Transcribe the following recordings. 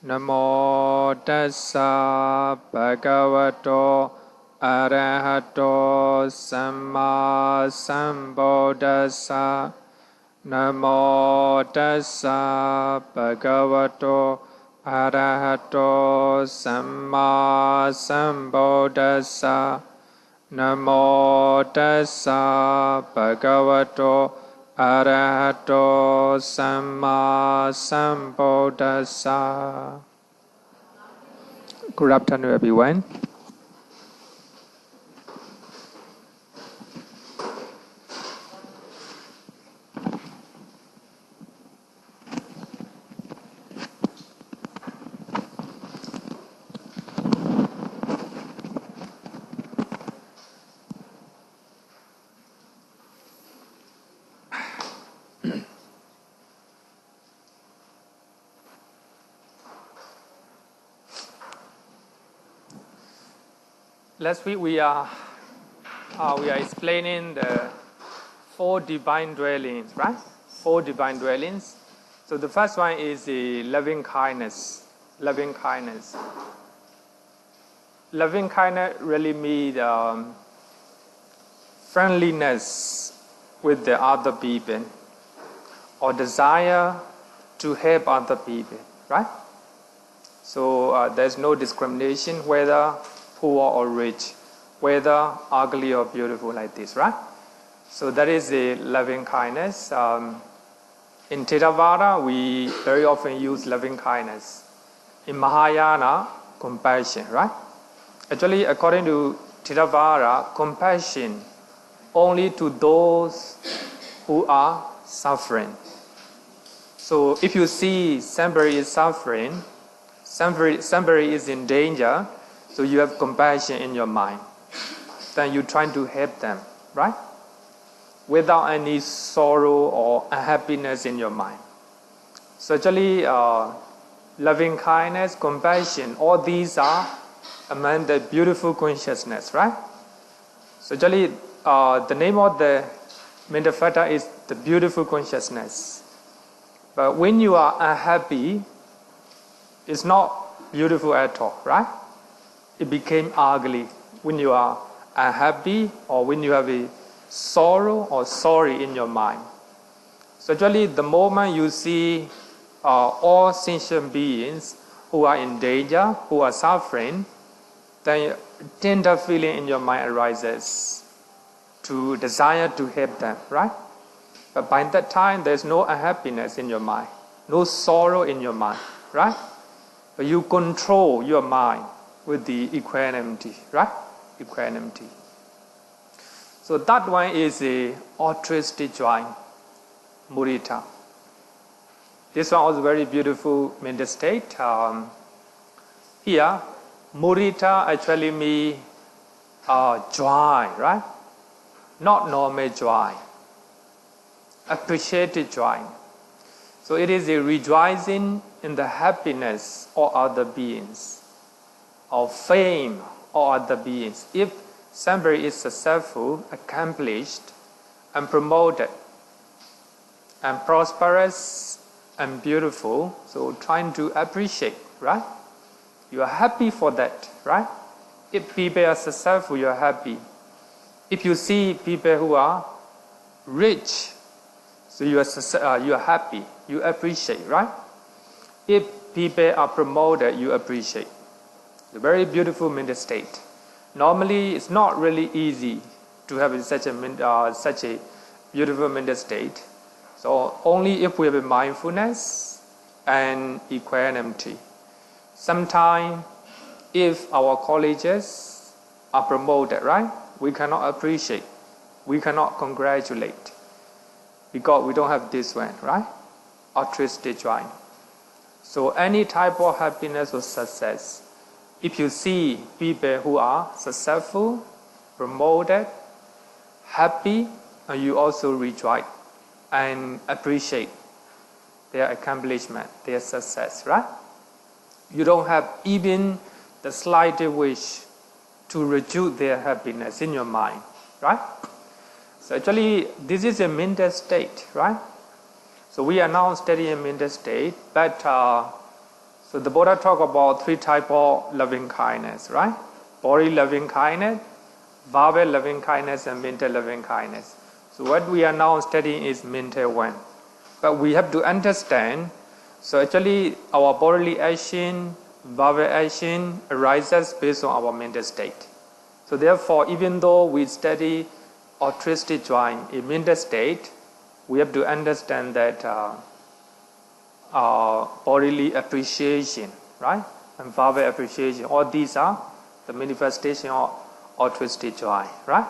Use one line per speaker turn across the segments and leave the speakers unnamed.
Namo tassa bhagavato arahato samma sambuddhassa. Namo tassa bhagavato arahato samma sambuddhassa. Namo tassa bhagavato arahato samma sambuddhassa. Good afternoon, everyone. Last week we are explaining the 4 divine dwellings, right? 4 divine dwellings. So the first one is the loving kindness. Loving kindness. Loving kindness really means friendliness with the other people, or desire to help other people, right? So there's no discrimination whether poor or rich, whether ugly or beautiful, like this, right? So that is the loving kindness. In Theravada, we very often use loving kindness. In Mahayana, compassion, right? Actually, according to Theravada, compassion only to those who are suffering. So if you see somebody is suffering, somebody is in danger, so you have compassion in your mind, then you're trying to help them, right? Without any sorrow or unhappiness in your mind. So actually, loving kindness, compassion, all these are among the beautiful consciousness, right? So actually, the name of the Muditā is the beautiful consciousness. But when you are unhappy, it's not beautiful at all, right? It became ugly when you are unhappy or when you have a sorrow or sorry in your mind. So actually, the moment you see all sentient beings who are in danger, who are suffering, then tender feeling in your mind arises to desire to help them, right? But by that time, there's no unhappiness in your mind, no sorrow in your mind, right? But you control your mind with the equanimity, right? Equanimity. So that one is a altruistic joy, muditā. This one was very beautiful mental state. Here, muditā actually means joy, right? Not normal joy. Appreciated joy. So it is a rejoicing in the happiness of other beings, of fame or other beings. If somebody is successful, accomplished, and promoted, and prosperous, and beautiful, so trying to appreciate, right? You are happy for that, right? If people are successful, you are happy. If you see people who are rich, so you are happy, you appreciate, right? If people are promoted, you appreciate. A very beautiful mental state. Normally, it's not really easy to have such a beautiful mental state. So only if we have a mindfulness and equanimity. Sometimes, if our colleagues are promoted, right, we cannot appreciate, we cannot congratulate, because we don't have this one, right? Altruistic joy. So any type of happiness or success, if you see people who are successful, promoted, happy, and you also rejoice and appreciate their accomplishment, their success, right? You don't have even the slightest wish to reduce their happiness in your mind, right? So actually, this is a mental state, right? So we are now studying mental state, but So the Buddha talked about 3 types of loving kindness, right? Body loving kindness, verbal loving kindness, and mental loving kindness. So what we are now studying is mental one. But we have to understand, so actually our bodily action, verbal action arises based on our mental state. So therefore, even though we study altruistic joy in mental state, we have to understand that bodily appreciation, right? And verbal appreciation, all these are the manifestation of altruistic joy, right?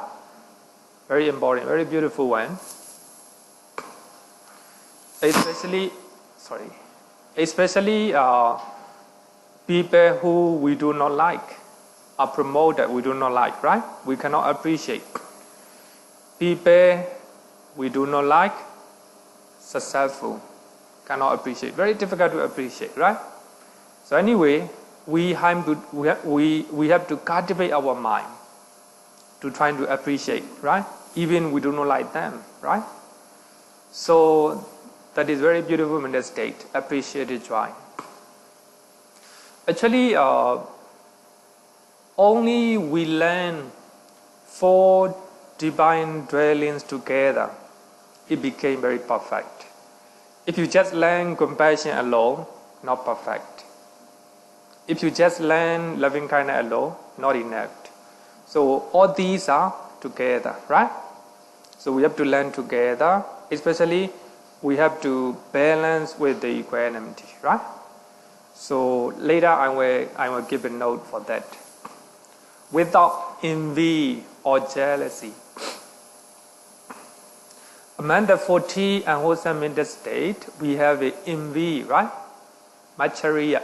Very important, very beautiful one. Especially people who we do not like are promoted, we do not like, right? We cannot appreciate. People we do not like, successful, cannot appreciate. Very difficult to appreciate, right? So anyway, we have to cultivate our mind to try to appreciate, right? Even we do not like them, right? So that is very beautiful mental state, appreciated joy. Actually, only we learn 4 divine dwellings together, it became very perfect. If you just learn compassion alone, not perfect. If you just learn loving kindness alone, not enough. So all these are together, right? So we have to learn together, especially we have to balance with the equanimity, right? So later I will give a note for that. Without envy or jealousy. Among the 40 unwholesome mental state, we have envy, right? Maccariya.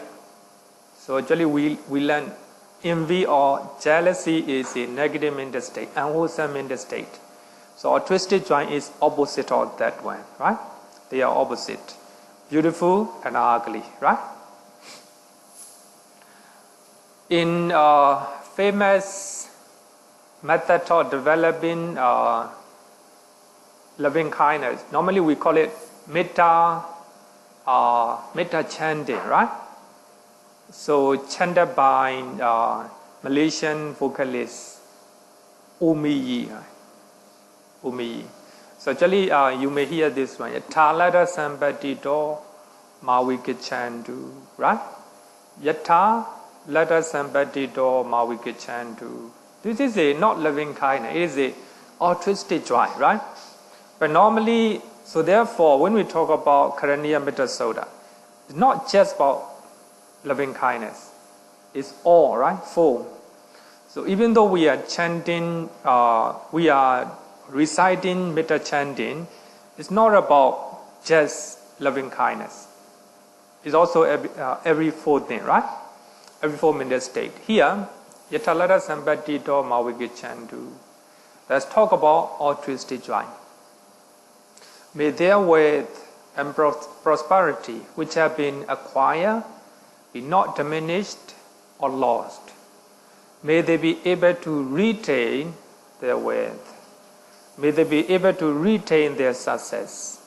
So actually we learn envy or jealousy is a negative mental state, unwholesome mental state. So altruistic joy is opposite of that one, right? They are opposite. Beautiful and ugly, right? In famous method of developing loving kindness, normally we call it metta chanting, right? So chanted by Malaysian vocalist Umiyi. So actually you may hear this one. Talada Sambadito Mawikichandu, right? Yata Lada Sambadito Mawikichandu. This is a not loving kindness, it is a altruistic joy, right? But normally, so therefore when we talk about Karaniya Metta Sutta, it's not just about loving kindness, it's all, right? Full. So even though we are chanting, we are reciting metta chanting, it's not about just loving kindness. It's also every 4th thing, right? Every 4 mental state. Here, Yatalada Sambadito Mawikichandu. Let's talk about altruistic joy. May their wealth and prosperity which have been acquired be not diminished or lost. May they be able to retain their wealth. May they be able to retain their success.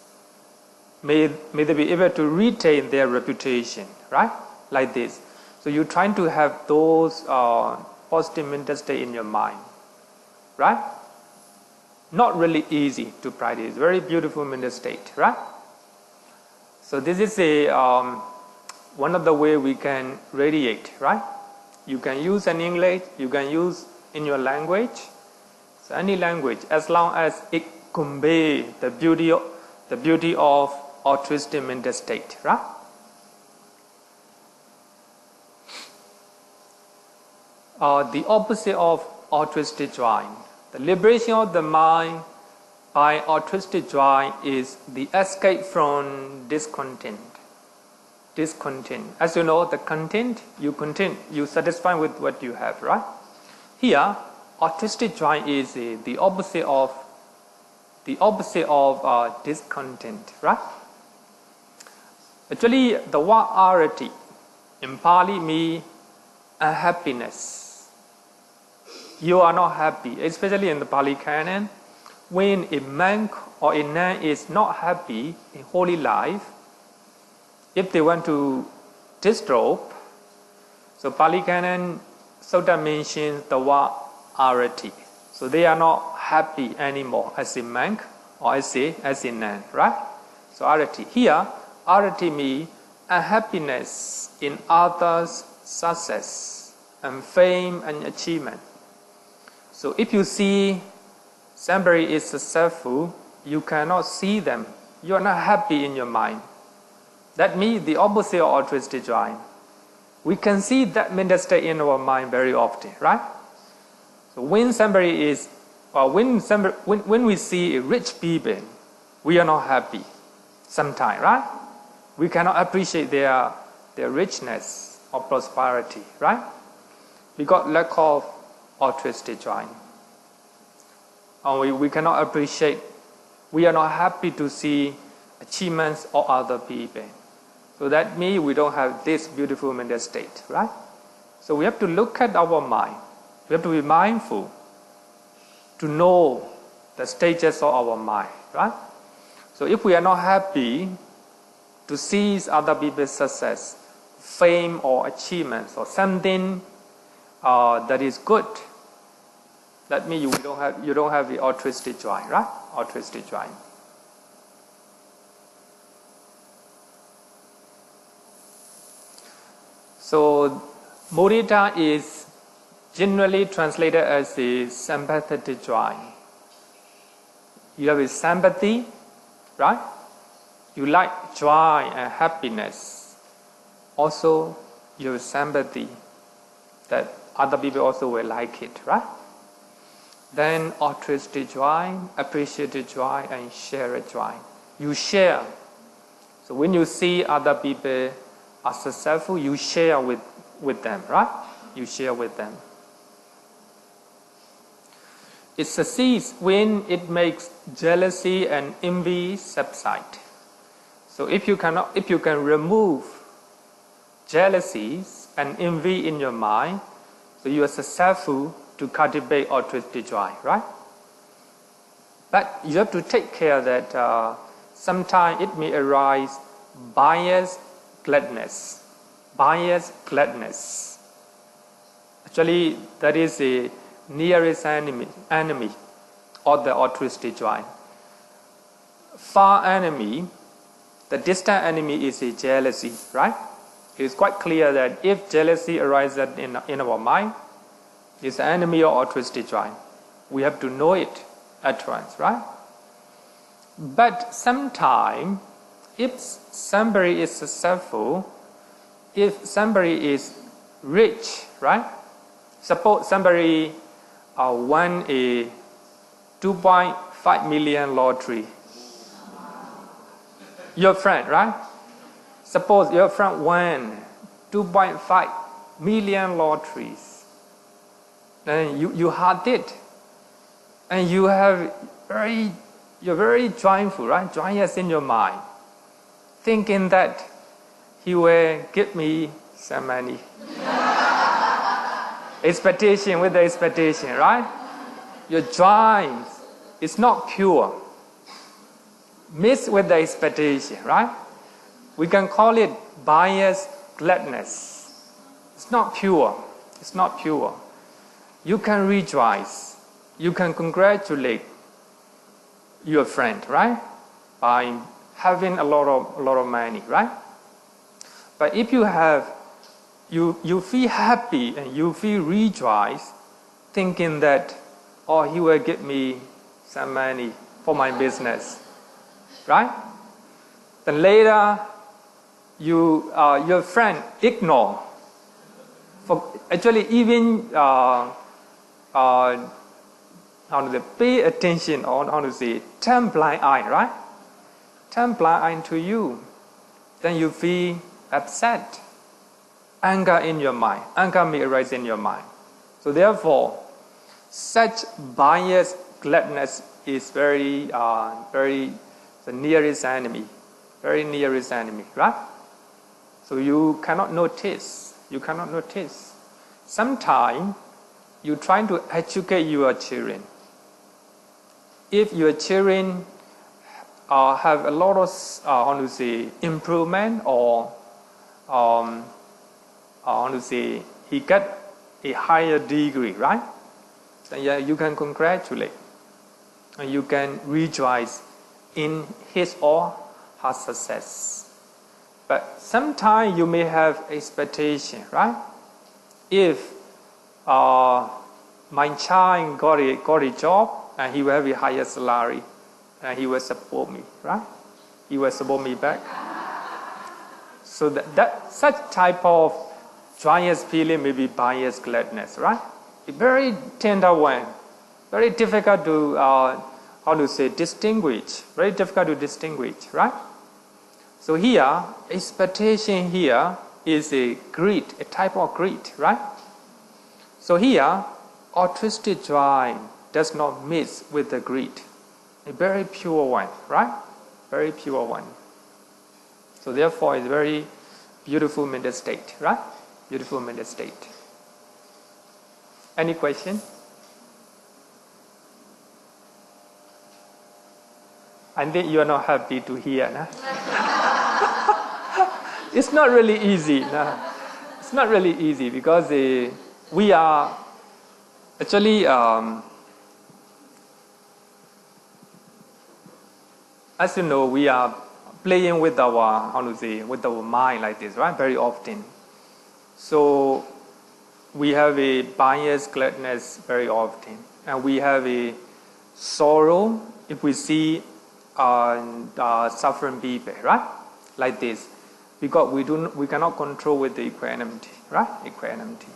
May they be able to retain their reputation, right? Like this. So you're trying to have those positive mental state in your mind, right? Not really easy to practice. Very beautiful mental state, right? So this is a one of the way we can radiate, right? You can use in English, you can use in your language, so any language, as long as it conveys the beauty of altruistic mental state, right? The opposite of altruistic joy, the liberation of the mind by altruistic joy is the escape from discontent. As you know, the content, you satisfy with what you have, right? Here, altruistic joy is the opposite of discontent, right? Actually, the word arati in Pali means unhappiness. You are not happy, especially in the Pali canon. When a monk or a nun is not happy in holy life, if they want to distraught. So Pali Canon Sutta mentions the word arati. So they are not happy anymore as a monk or as a nun, right? So arati. Here, arati means unhappiness in others' success and fame and achievement. So if you see somebody is successful, you cannot see them. You are not happy in your mind. That means the opposite of altruistic joy. We can see that mental state in our mind very often, right? So when somebody is, or when we see rich people, we are not happy sometimes, right? We cannot appreciate their richness or prosperity, right? Because lack of altruistic joy. And we cannot appreciate, we are not happy to see achievements of other people. So that means we don't have this beautiful mental state, right? So we have to look at our mind. We have to be mindful to know the stages of our mind, right? So if we are not happy to see other people's success, fame or achievements or something that is good, that means you don't have the altruistic joy, right? Altruistic joy. So muditā is generally translated as a sympathetic joy. You have a sympathy, right? You like joy and happiness. Also, you have sympathy that other people also will like it, right? Then altruistic joy, appreciative joy, and shared joy. You share. So when you see other people are successful, you share with them, right? You share with them. It succeeds when it makes jealousy and envy subside. So if you can remove jealousies and envy in your mind, so you are successful to cultivate altruistic joy, right? But you have to take care that sometimes it may arise biased gladness. Biased gladness. Actually, that is the nearest enemy of the altruistic joy. Far enemy, the distant enemy is a jealousy, right? It is quite clear that if jealousy arises in our mind, it's the enemy of altruistic joy. We have to know it at once, right? But sometimes, if somebody is successful, if somebody is rich, right? Suppose somebody won a 2.5 million lottery. Your friend, right? Suppose your friend won 2.5 million lotteries. Then you had it. And you're very joyful, right? Joyous in your mind. Thinking that he will give me some money. Expectation with the expectation, right? Your joy is not pure. Mixed with the expectation, right? We can call it biased gladness. It's not pure. It's not pure. You can rejoice. You can congratulate your friend, right? By having a lot of money, right? But if you have, you feel happy and you feel rejoiced, thinking that, oh, he will give me some money for my business, right? Then later, your friend ignore. Actually, even pay attention on how to say, turn blind eye, right? Turn blind eye to you. Then you feel upset. Anger in your mind. Anger may arise in your mind. So therefore, such biased gladness is very the nearest enemy. Very nearest enemy, right? So you cannot notice. You cannot notice. Sometimes you try to educate your children. If your children have a lot of improvement or I want to say, he get a higher degree, right? Then yeah, you can congratulate and you can rejoice in his or her success. But sometimes you may have expectation, right? If my child got a job and he will have a higher salary and he will support me, right? He will support me back. So that such type of joyous feeling may be biased gladness, right? A very tender one, very difficult to distinguish, very difficult to distinguish, right? So here, expectation here is a greed, a type of greed, right? So here, altruistic joy does not mix with the greed. A very pure one, right? Very pure one. So therefore, it's very beautiful mental state, right? Beautiful mental state. Any question? I think you are not happy to hear, no? It's not really easy, no? It's not really easy because we are actually, as you know, we are playing with our mind like this, right? Very often. So we have a biased gladness very often, and we have a sorrow if we see suffering people, right? Like this, because we cannot control with the equanimity, right? Equanimity.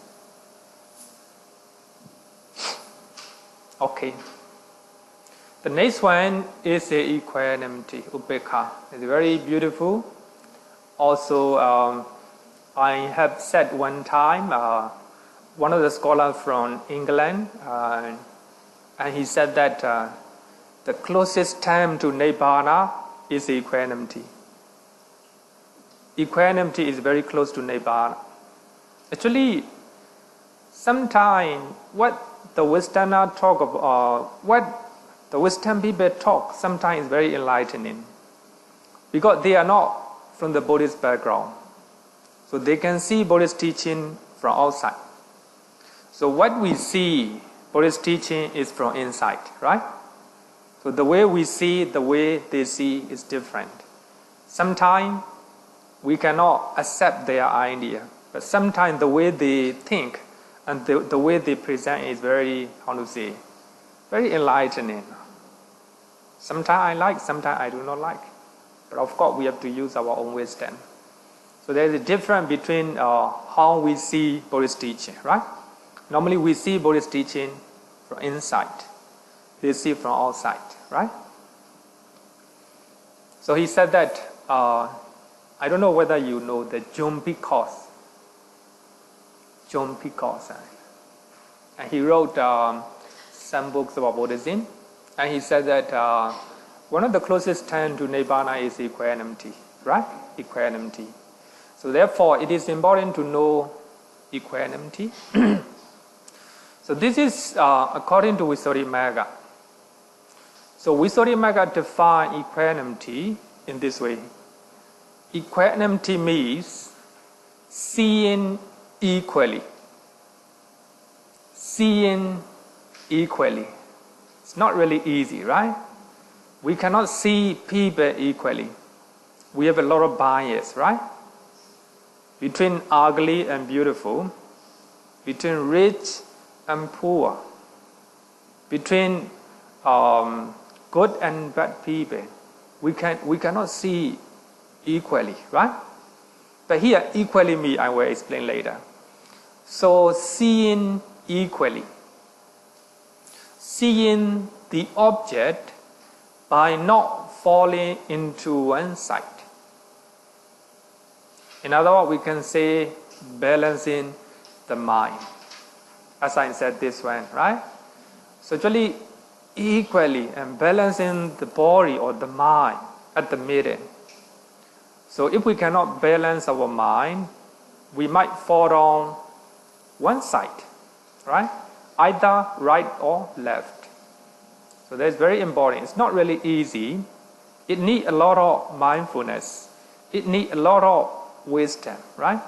Okay. The next one is the equanimity, upekkhā. It's very beautiful. Also, I have said one time, one of the scholars from England, and he said that the closest term to Nibbana is equanimity. Equanimity is very close to Nibbana. Actually, sometimes what the Westerner talk about, what the Western people talk, sometimes is very enlightening, because they are not from the Buddhist background, so they can see Buddhist teaching from outside. So what we see Buddhist teaching is from inside, right? So the way we see, the way they see is different. Sometimes we cannot accept their idea, but sometimes the way they think and the way they present is very, very enlightening. Sometimes I like, sometimes I do not like. But of course we have to use our own wisdom. So there is a difference between how we see Buddhist teaching, right? Normally we see Buddhist teaching from inside. They see from outside, right? So he said that, I don't know whether you know the John Peacock. John Peacock. And he wrote some books about Buddhism. And he said that one of the closest terms to Nibbana is equanimity, right? Equanimity. So therefore, it is important to know equanimity. So this is according to Visuddhimagga. So Visuddhimagga defines equanimity in this way. Equanimity means seeing equally. Seeing equally. It's not really easy, right? We cannot see people equally. We have a lot of bias, right? Between ugly and beautiful, between rich and poor, between good and bad people. We cannot see equally, right? But here, equally means, I will explain later. So seeing equally. Seeing the object by not falling into one side. In other words, we can say balancing the mind. As I said this one, right? So actually, equally and balancing the body or the mind at the middle. So if we cannot balance our mind, we might fall on one side, right? Either right or left. So that's very important. It's not really easy. It needs a lot of mindfulness. It needs a lot of wisdom, right?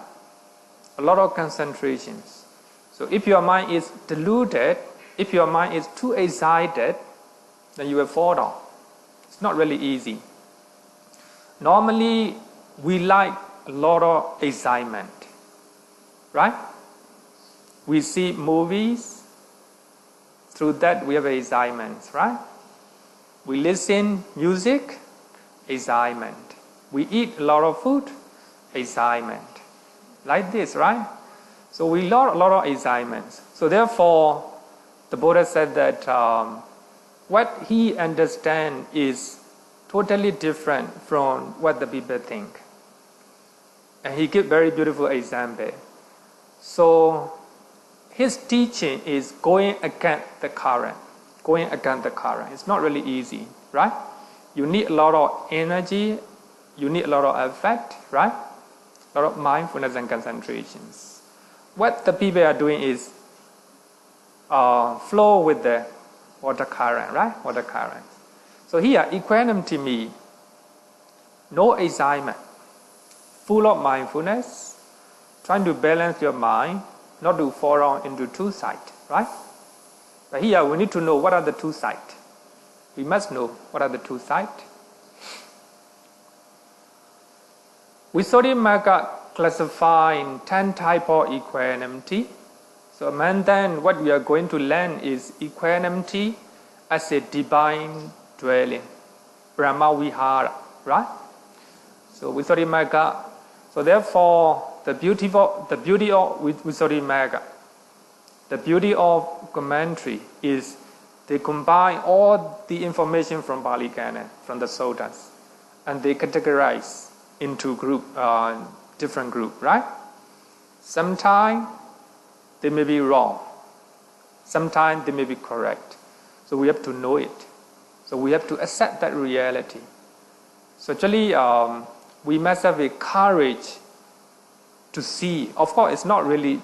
A lot of concentrations. So if your mind is deluded, if your mind is too excited, then you will fall down. It's not really easy. Normally, we like a lot of excitement, right? We see movies, through that we have excitement, right? We listen music, excitement. We eat a lot of food, excitement. Like this, right? So we lot a lot of excitements. So therefore, the Buddha said that what he understands is totally different from what the people think. And he gives very beautiful example. So his teaching is going against the current. Going against the current. It's not really easy, right? You need a lot of energy. You need a lot of effort, right? A lot of mindfulness and concentrations. What the people are doing is flow with the water current, right? Water current. So here, equanimity means no excitement, full of mindfulness, trying to balance your mind, not to fall down into two sides, right? But here we need to know what are the two sides. We must know what are the two sides. Visuddhimagga classifying 10 types of equanimity. So among them, what we are going to learn is equanimity as a divine dwelling, Brahmavihāra, right? So Visuddhimagga. So therefore, the beauty of Visuddhimagga, the beauty of commentary is they combine all the information from Pali Canon, from the suttas, and they categorize into different group, right? Sometimes they may be wrong. Sometimes they may be correct. So we have to know it. So we have to accept that reality. So actually, we must have a courage to see. Of course, it's not really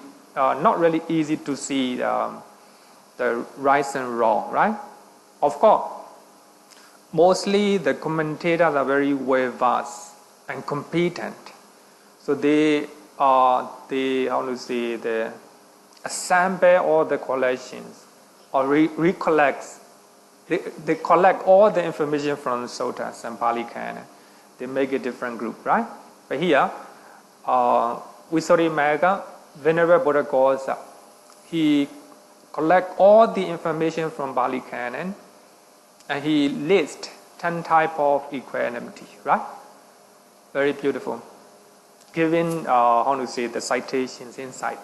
easy to see the right and wrong, right? Of course, mostly the commentators are very well versed and competent. So they assemble all the collections or recollects. They collect all the information from the suttas and Pali Canon. They make a different group, right? But here, Visuddhimagga, whenever Buddha goes up, he collects all the information from Pali Canon and he lists 10 types of equanimity, right? Very beautiful. Giving, the citations inside.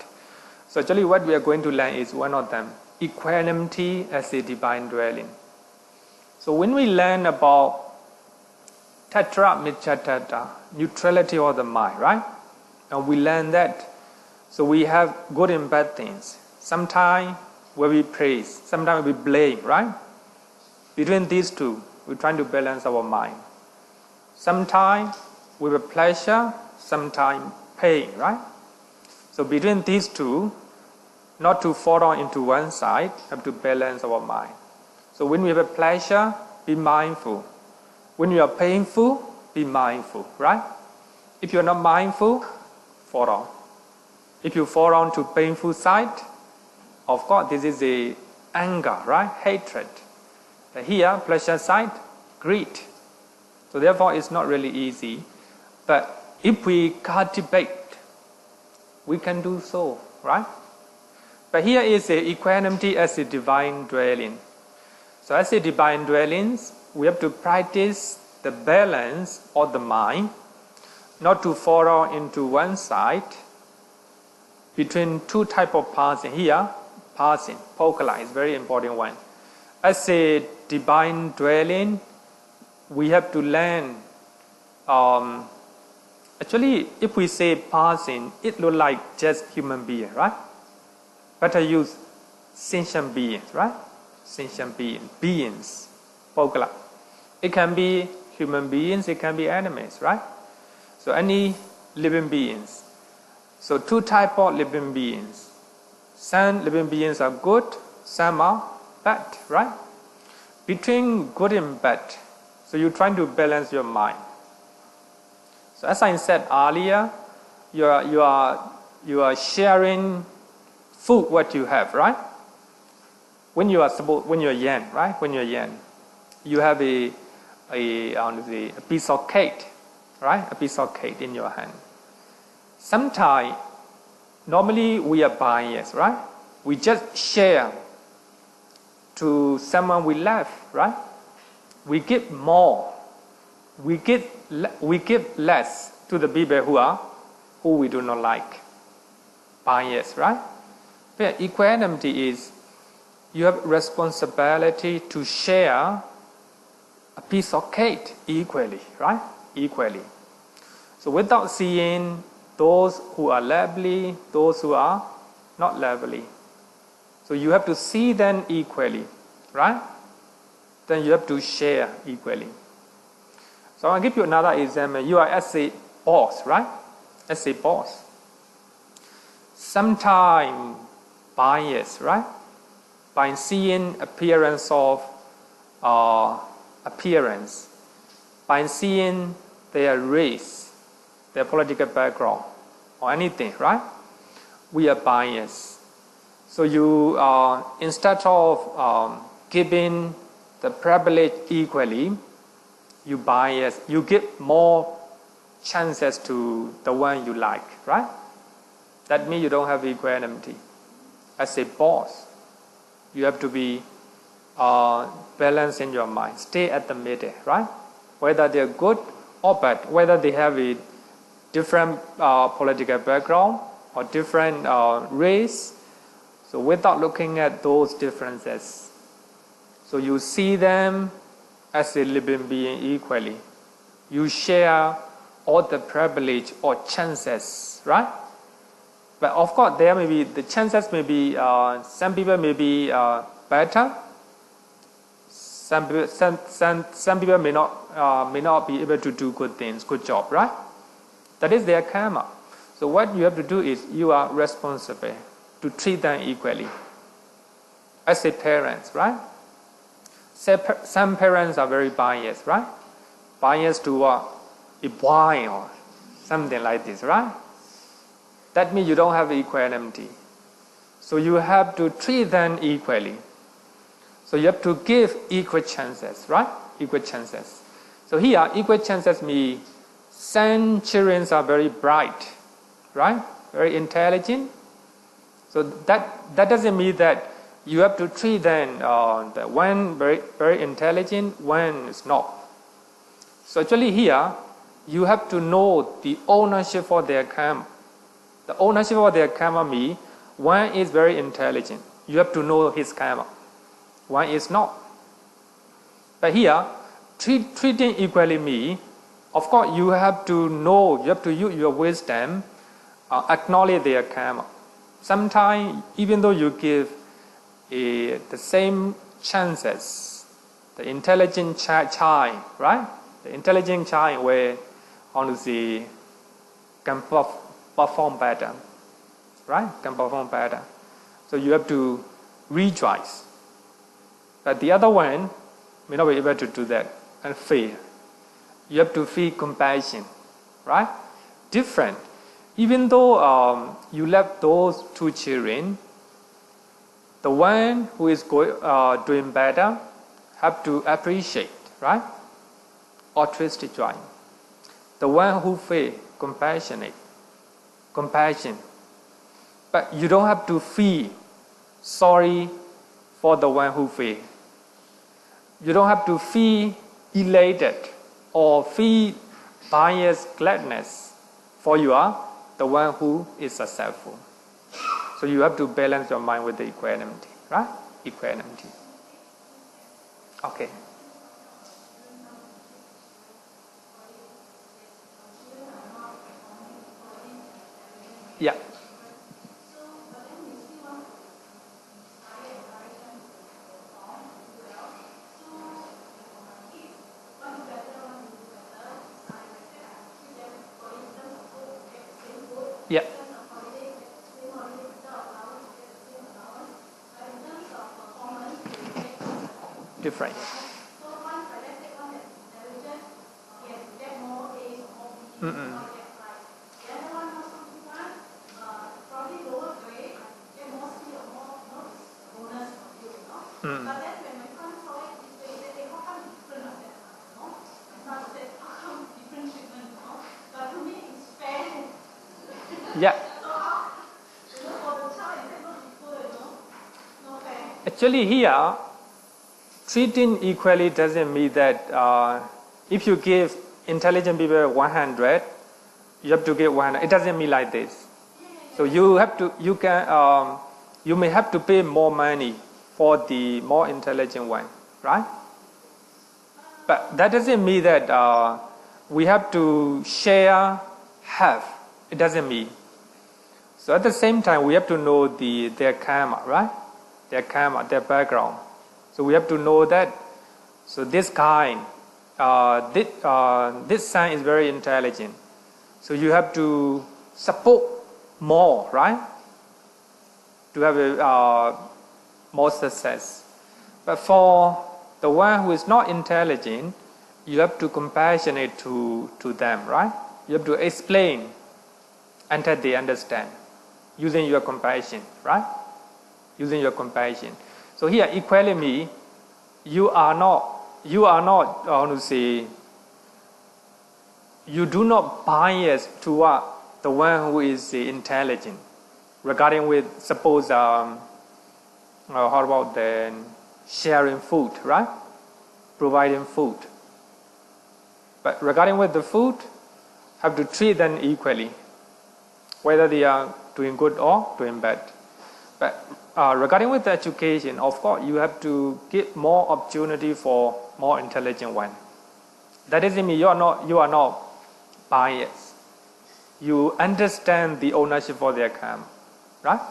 So actually what we are going to learn is one of them, equanimity as a divine dwelling. So when we learn about tatra micchatatta, neutrality of the mind, right? And we learn that. So we have good and bad things. Sometimes where we praise, sometimes we blame, right? Between these two, we're trying to balance our mind. Sometimes we have pleasure, sometimes pain, right? So between these two, not to fall down into one side, have to balance our mind. So when we have a pleasure, be mindful. When you are painful, be mindful, right? If you are not mindful, fall down. If you fall down to painful side, of course this is a anger, right? Hatred. But here, pleasure side, greed. So therefore it's not really easy. But if we cultivate, we can do so, right? But here is a equanimity as a divine dwelling. So as a divine dwelling, we have to practice the balance of the mind, not to fall into one side, between two types of passing. Here, passing, pokala is very important one. As a divine dwelling, we have to learn. Actually, if we say passing, it looks like just human being, right? Better use sentient beings, right? Sentient beings, pokala. It can be human beings, it can be animals, right? So any living beings. So two types of living beings. Some living beings are good, some are bad, right? Between good and bad, so you're trying to balance your mind. So as I said earlier, you are sharing food what you have, right? When you are young, right? When you're young, you have a piece of cake, right? A piece of cake in your hand. Sometimes, normally we are biased, right? We just share to someone we love, right? We give more. We give less to the people who we do not like. Bias, right? But equanimity is you have responsibility to share a piece of cake equally, right? Equally. So without seeing those who are lovely, those who are not lovely. So you have to see them equally, right? Then you have to share equally. So I'll give you another example. You are as a boss, right? As a boss. Sometimes bias, right? By seeing appearance of appearance, by seeing their race, their political background, or anything, right? We are biased. So you instead of giving the privilege equally, you bias. You give more chances to the one you like, right? That means you don't have equanimity. As a boss, you have to be balanced in your mind. Stay at the middle, right? Whether they're good or bad, whether they have a different political background or different race. So without looking at those differences, so you see them as a living being equally. You share all the privilege or chances, right? But of course, there may be the chances. May be some people may be better. Some people may not be able to do good things, good job, right? That is their karma. So what you have to do is you are responsible to treat them equally. As a parents, right? Some parents are very biased, right? Biased to a boy or something like this, right? That means you don't have equanimity. So you have to treat them equally. So you have to give equal chances, right? Equal chances. So here, equal chances mean some children are very bright, right? Very intelligent. So that doesn't mean that you have to treat them the one very intelligent, one is not. So actually here, you have to know the ownership for their karma. The ownership of their karma means one is very intelligent. You have to know his karma. One is not. But here, treating equally means, of course, you have to know, you have to use your wisdom, acknowledge their karma. Sometimes, even though you give the same chances, the intelligent child, right? The intelligent child will honestly can perform better, right? Can perform better. So you have to rejoice. But the other one may not be able to do that and fail. You have to feel compassion, right? Different. Even though you left those two children, the one who is doing better have to appreciate, right? Altruistic joy. The one who failed, compassion. But you don't have to feel sorry for the one who failed. You don't have to feel elated or feel biased gladness for you are the one who is successful. So you have to balance your mind with the equanimity, right? Equanimity. Okay. Yeah. Yeah. Different. Mm.
But then when my son saw it, they said, how come it's different like that? No? My son said, how come different treatment? No? But to me, it's fair.
Yeah.
So how, for the child, is that not equal, not fair?
Actually, here, treating equally doesn't mean that if you give intelligent people 100, you have to give 100. It doesn't mean like this. So you may have to pay more money for the more intelligent one, right? But that doesn't mean that we have to share half. It doesn't mean. So at the same time, we have to know their karma, right? Their karma, their background. So we have to know that. So this kind, this son is very intelligent. So you have to support more, right? To have more success. But for the one who is not intelligent, you have to compassionate to them, right? You have to explain until they understand, using your compassion, right? Using your compassion. So here, equanimity, you do not bias toward the one who is intelligent. Regarding with, suppose, how about the sharing food, right? Providing food. But regarding with the food, have to treat them equally, whether they are doing good or doing bad. But regarding with the education, of course, you have to give more opportunity for more intelligent one. That doesn't mean you are not biased. You understand the ownership for their karma, right?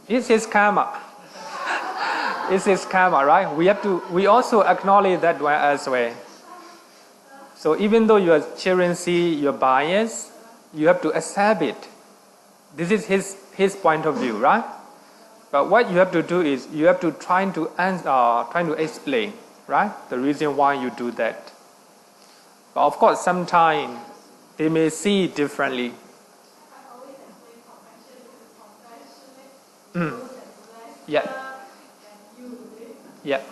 It's his karma. It's his karma, right? We also acknowledge that one as well. So even though your children see your bias, you have to accept it. This is his point of view, right? But what you have to do is you have to try to explain, right? The reason why you do that. But of course, sometimes they may see differently. Mm. Yeah. Yeah.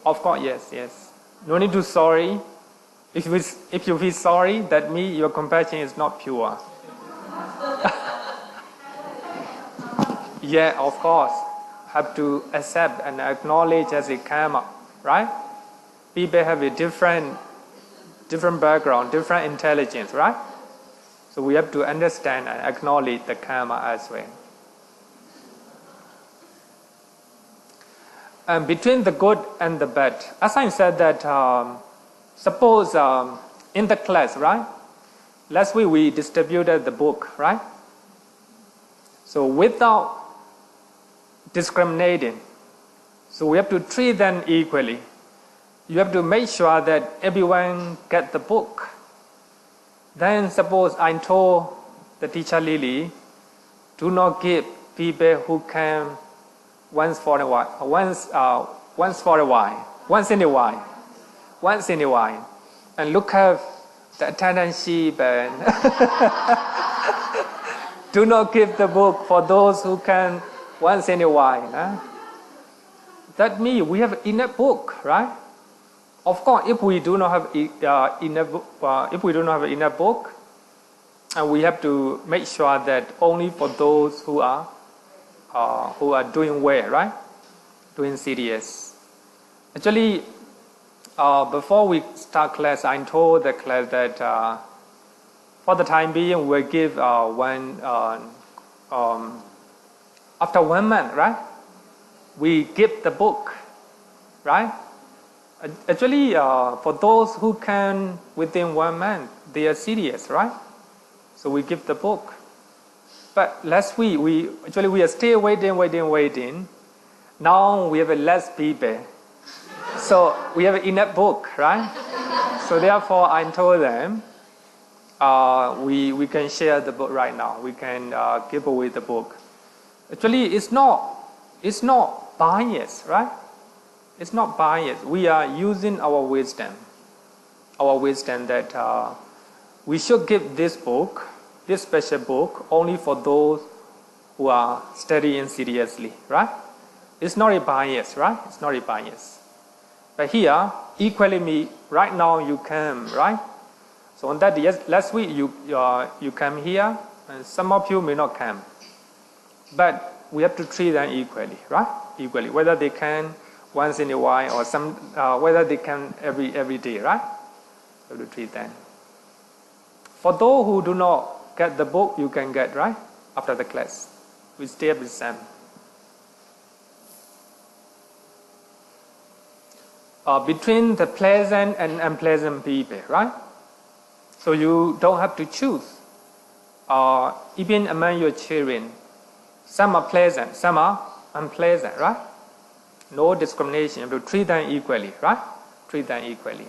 Of course, yes. No need to sorry. If you feel sorry, that means your compassion is not pure. Yeah, of course. Have to accept and acknowledge as a karma, right? People have a different background, different intelligence, right? So we have to understand and acknowledge the karma as well. And between the good and the bad, as I said that, suppose in the class, right? Last week we distributed the book, right? So without discriminating, so we have to treat them equally. You have to make sure that everyone get the book. Then suppose I told the teacher Lily, do not give people who come once in a while, and look at the attendance sheet and do not give the book for those who can once in a while. Huh? That means we have enough book, right? Of course, if we do not have enough book, and we have to make sure that only for those who are doing well, right? Doing serious. Actually, before we start class, I told the class that for the time being, we'll give after 1 month, right? We give the book, right? Actually, for those who can within 1 month, they are serious, right? So we give the book. But last week, we are still waiting. Now we have less people. So we have enough book, right? So therefore, I told them, we can share the book right now. We can give away the book. Actually, it's not bias, right? It's not bias. We are using our wisdom that we should give this book this special book only for those who are studying seriously, right? It's not a bias, right? It's not a bias. But here, equally right now you came, right? So on that, last week you came here, and some of you may not come. But we have to treat them equally, right? Equally, whether they can once in a while or whether they can every day, right? We have to treat them. For those who do not get the book, you can get, right? After the class, we stay with them. Between the pleasant and unpleasant people, right? So you don't have to choose. Even among your children, some are pleasant, some are unpleasant, right? No discrimination. You have to treat them equally, right? Treat them equally.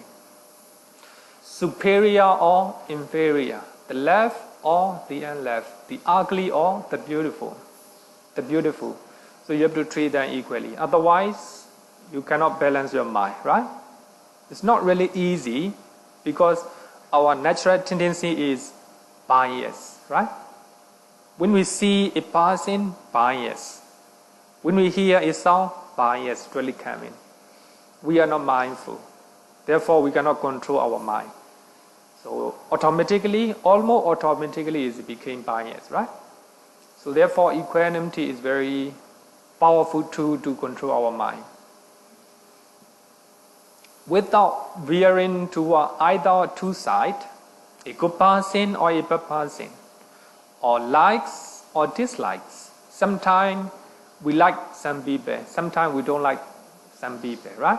Superior or inferior, the left or the unleft, the ugly or the beautiful. The beautiful. So you have to treat them equally. Otherwise, you cannot balance your mind, right? It's not really easy because our natural tendency is bias, right? When we see a person, bias. When we hear a sound, bias really coming. We are not mindful. Therefore, we cannot control our mind. So automatically, almost automatically, it became bias, right? So therefore, equanimity is very powerful tool to control our mind. Without veering to either two sides, a good person or a bad person, or likes or dislikes. Sometimes we like some people, sometimes we don't like some people, right?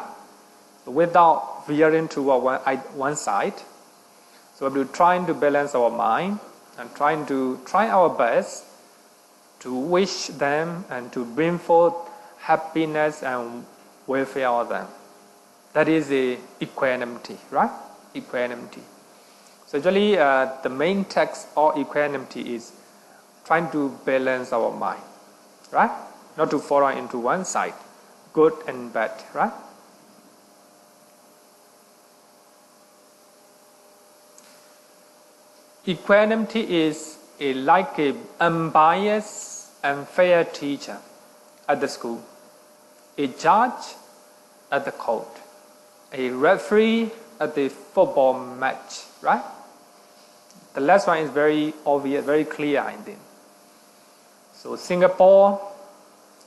So without veering to one side, so we're trying to balance our mind and try our best to wish them and to bring forth happiness and welfare of them. That is the equanimity, right? Equanimity. So actually, the main text of equanimity is trying to balance our mind, right? Not to fall into one side, good and bad, right? Equanimity is like an unbiased and fair teacher at the school, a judge at the court, a referee at the football match, right? The last one is very obvious, very clear, I think. So Singapore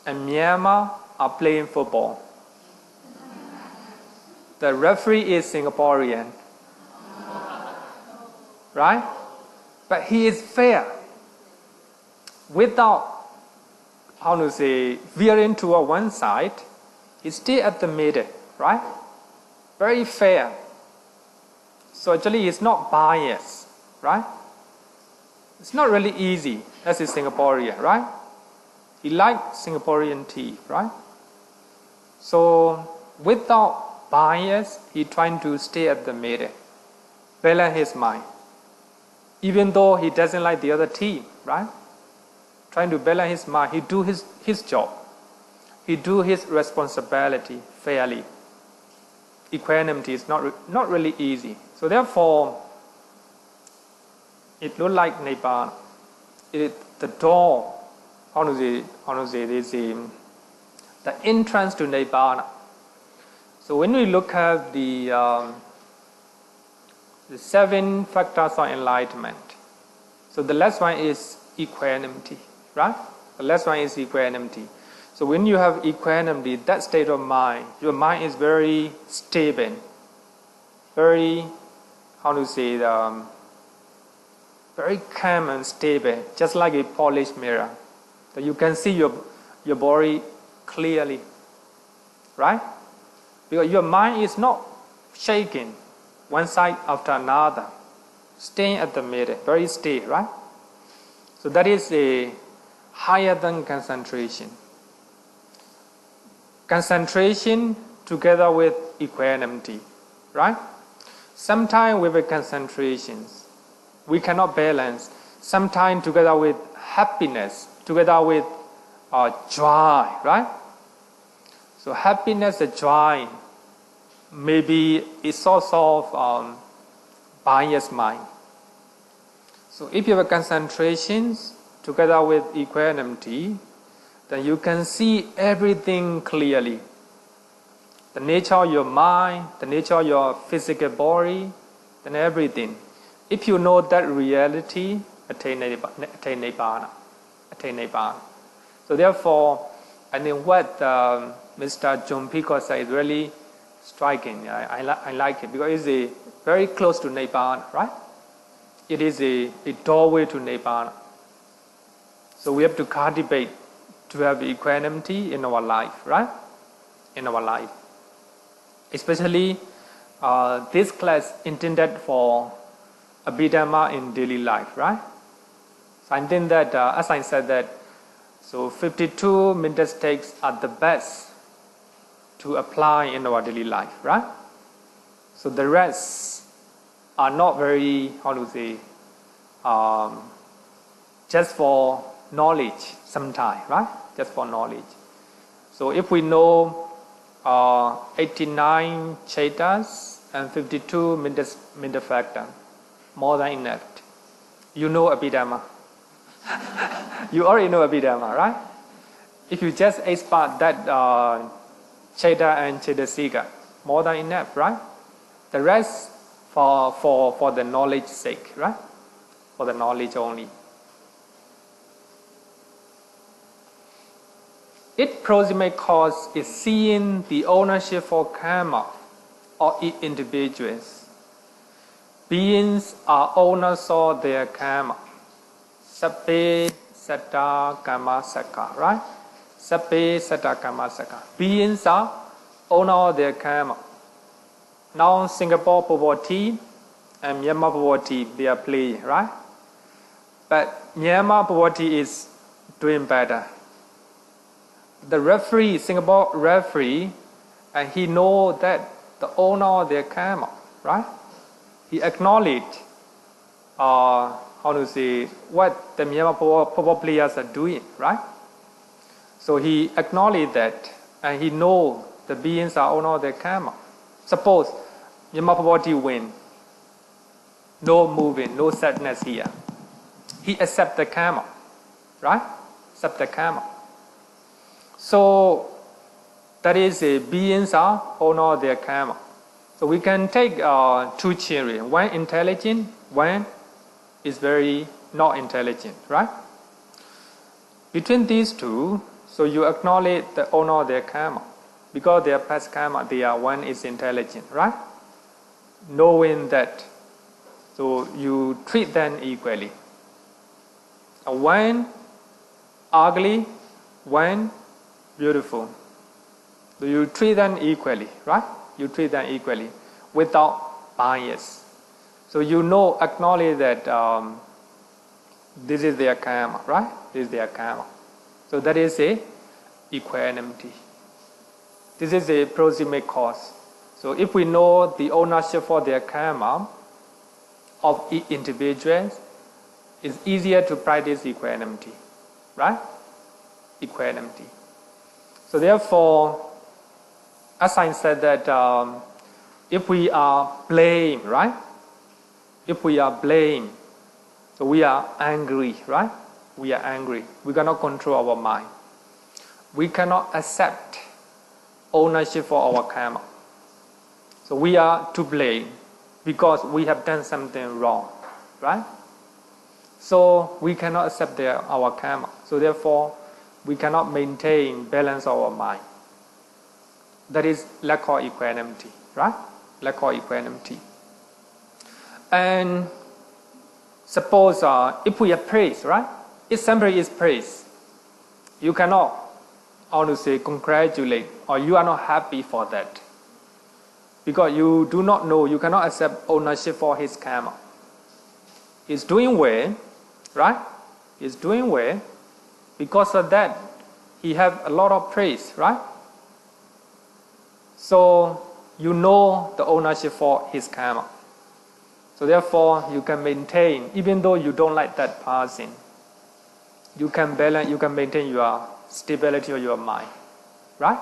and Myanmar are playing football. The referee is Singaporean, right? But he is fair, without, veering to one side. He stays at the middle, right? Very fair. So actually, it's not biased, right? It's not really easy as a Singaporean, right? He likes Singaporean tea, right? So without bias, he trying to stay at the middle, balance his mind. Even though he doesn't like the other team, right? Trying to balance his mind, he do his job. He do his responsibility fairly. Equanimity is not really easy. So therefore, it looks like Nibbana. The door, the entrance to Nibbana. So when we look at the 7 factors of enlightenment, so the last one is equanimity, right? The last one is equanimity. So when you have equanimity, that state of mind, your mind is very stable, very, very calm and stable, just like a polished mirror. So you can see your body clearly, right? Because your mind is not shaking one side after another, staying at the middle, very steady, right? So that is a higher than concentration. Concentration together with equanimity, right? Sometimes with the concentrations, we cannot balance. Sometimes together with happiness, together with joy, right? So happiness and joy may be a source of biased mind. So if you have a concentration together with equanimity, then you can see everything clearly. The nature of your mind, the nature of your physical body, and everything. If you know that reality, attain Nibbana. So therefore, I think what Mr. John Pico said is really striking. I like it because it's very close to Nibbana, right? It is a doorway to Nibbana. So we have to cultivate to have equanimity in our life, right? In our life. Especially this class intended for Abhidhamma in daily life, right? So I think that, as I said that, so 52 mental states are the best to apply in our daily life, right? So the rest are not very, just for knowledge sometimes, right? Just for knowledge. So if we know 89 chetas and 52 mental factor, more than enough. You know Abhidhamma. You already know Abhidhamma, right? If you just expert that cheta and cetasika, more than enough, right? The rest for the knowledge sake, right? For the knowledge only. Its proximate cause is seeing the ownership for karma of each individuals. Beings are owners of their karma. Sabbe satta karma saka, right? Sabbe satta karma saka. Beings are owners of their karma. Now Singapore poverty and Myanmar poverty, they are playing, right? But Myanmar poverty is doing better. The referee, Singapore referee, and he knows that the owner of their karma, right? He acknowledged, what the Myanmar poor players are doing, right? So he acknowledged that, and he knows the beings are owner of their karma. Suppose Myanmar poverty win, no moving, no sadness here. He accepts the karma, right? Accept the karma. So that is beings are owner of their karma. So we can take two children, one intelligent, one is very not intelligent, right? Between these two, so you acknowledge the owner of their karma. Because their past karma, one is intelligent, right? Knowing that, so you treat them equally. One ugly, one beautiful. So you treat them equally, right? You treat them equally without bias. So you know, acknowledge that this is their karma, right? This is their karma. So that is a equanimity. This is a proximate cause. So if we know the ownership for their karma of each individual, it's easier to practice equanimity, right? Equanimity. So therefore, as I said that if we are blamed, right? If we are blamed, so we are angry, right? We are angry. We cannot control our mind. We cannot accept ownership for our karma. So we are to blame because we have done something wrong, right? So we cannot accept our karma. So therefore, we cannot maintain balance of our mind. That is lack of equanimity, right? Lack of equanimity. And suppose if we have praise, right? If somebody is praised, you cannot congratulate or you are not happy for that. Because you do not know, you cannot accept ownership for his karma. He's doing well, right? He's doing well. Because of that, he have a lot of praise, right? So you know the ownership for his karma. So therefore, you can maintain, even though you don't like that person, you can balance, you can maintain your stability of your mind, right?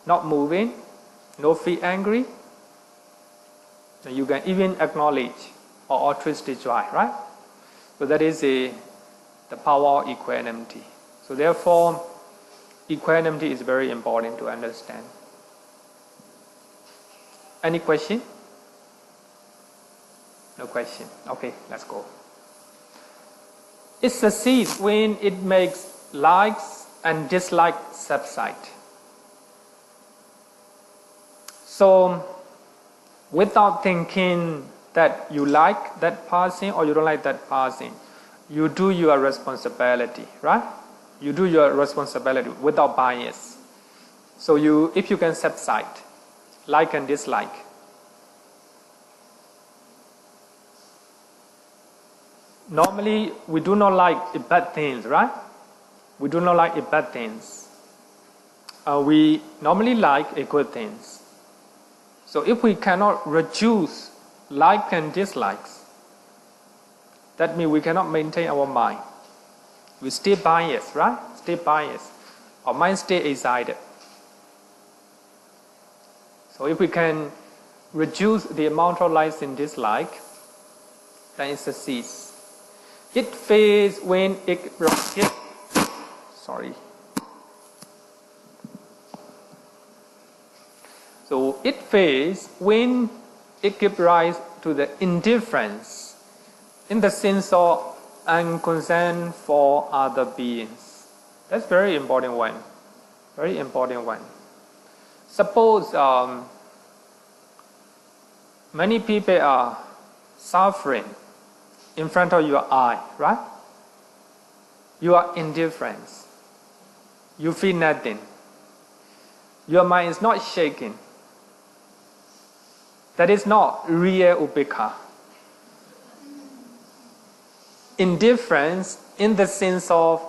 Not moving, no feel angry. And you can even acknowledge or altruistic joy, right? So that is the power of equanimity. So therefore, equanimity is very important to understand. Any question? No question. Okay, let's go. It succeeds when it makes likes and dislikes subside. So, without thinking that you like that person or you don't like that person, you do your responsibility, right? You do your responsibility without bias. So if you can subside, like and dislike. Normally, we do not like bad things, right? We do not like bad things. We normally like good things. So if we cannot reduce like and dislikes, that means we cannot maintain our mind. We stay biased, right? Stay biased. Our mind stay excited. So if we can reduce the amount of likes and dislike, then it succeeds. It fades when it So it fades when it gives rise to the indifference in the sense of unconcern for other beings. That's very important one. Very important one. Suppose many people are suffering in front of your eye, right? You are indifferent. You feel nothing. Your mind is not shaking. That is not real upekkhā. Indifference in the sense of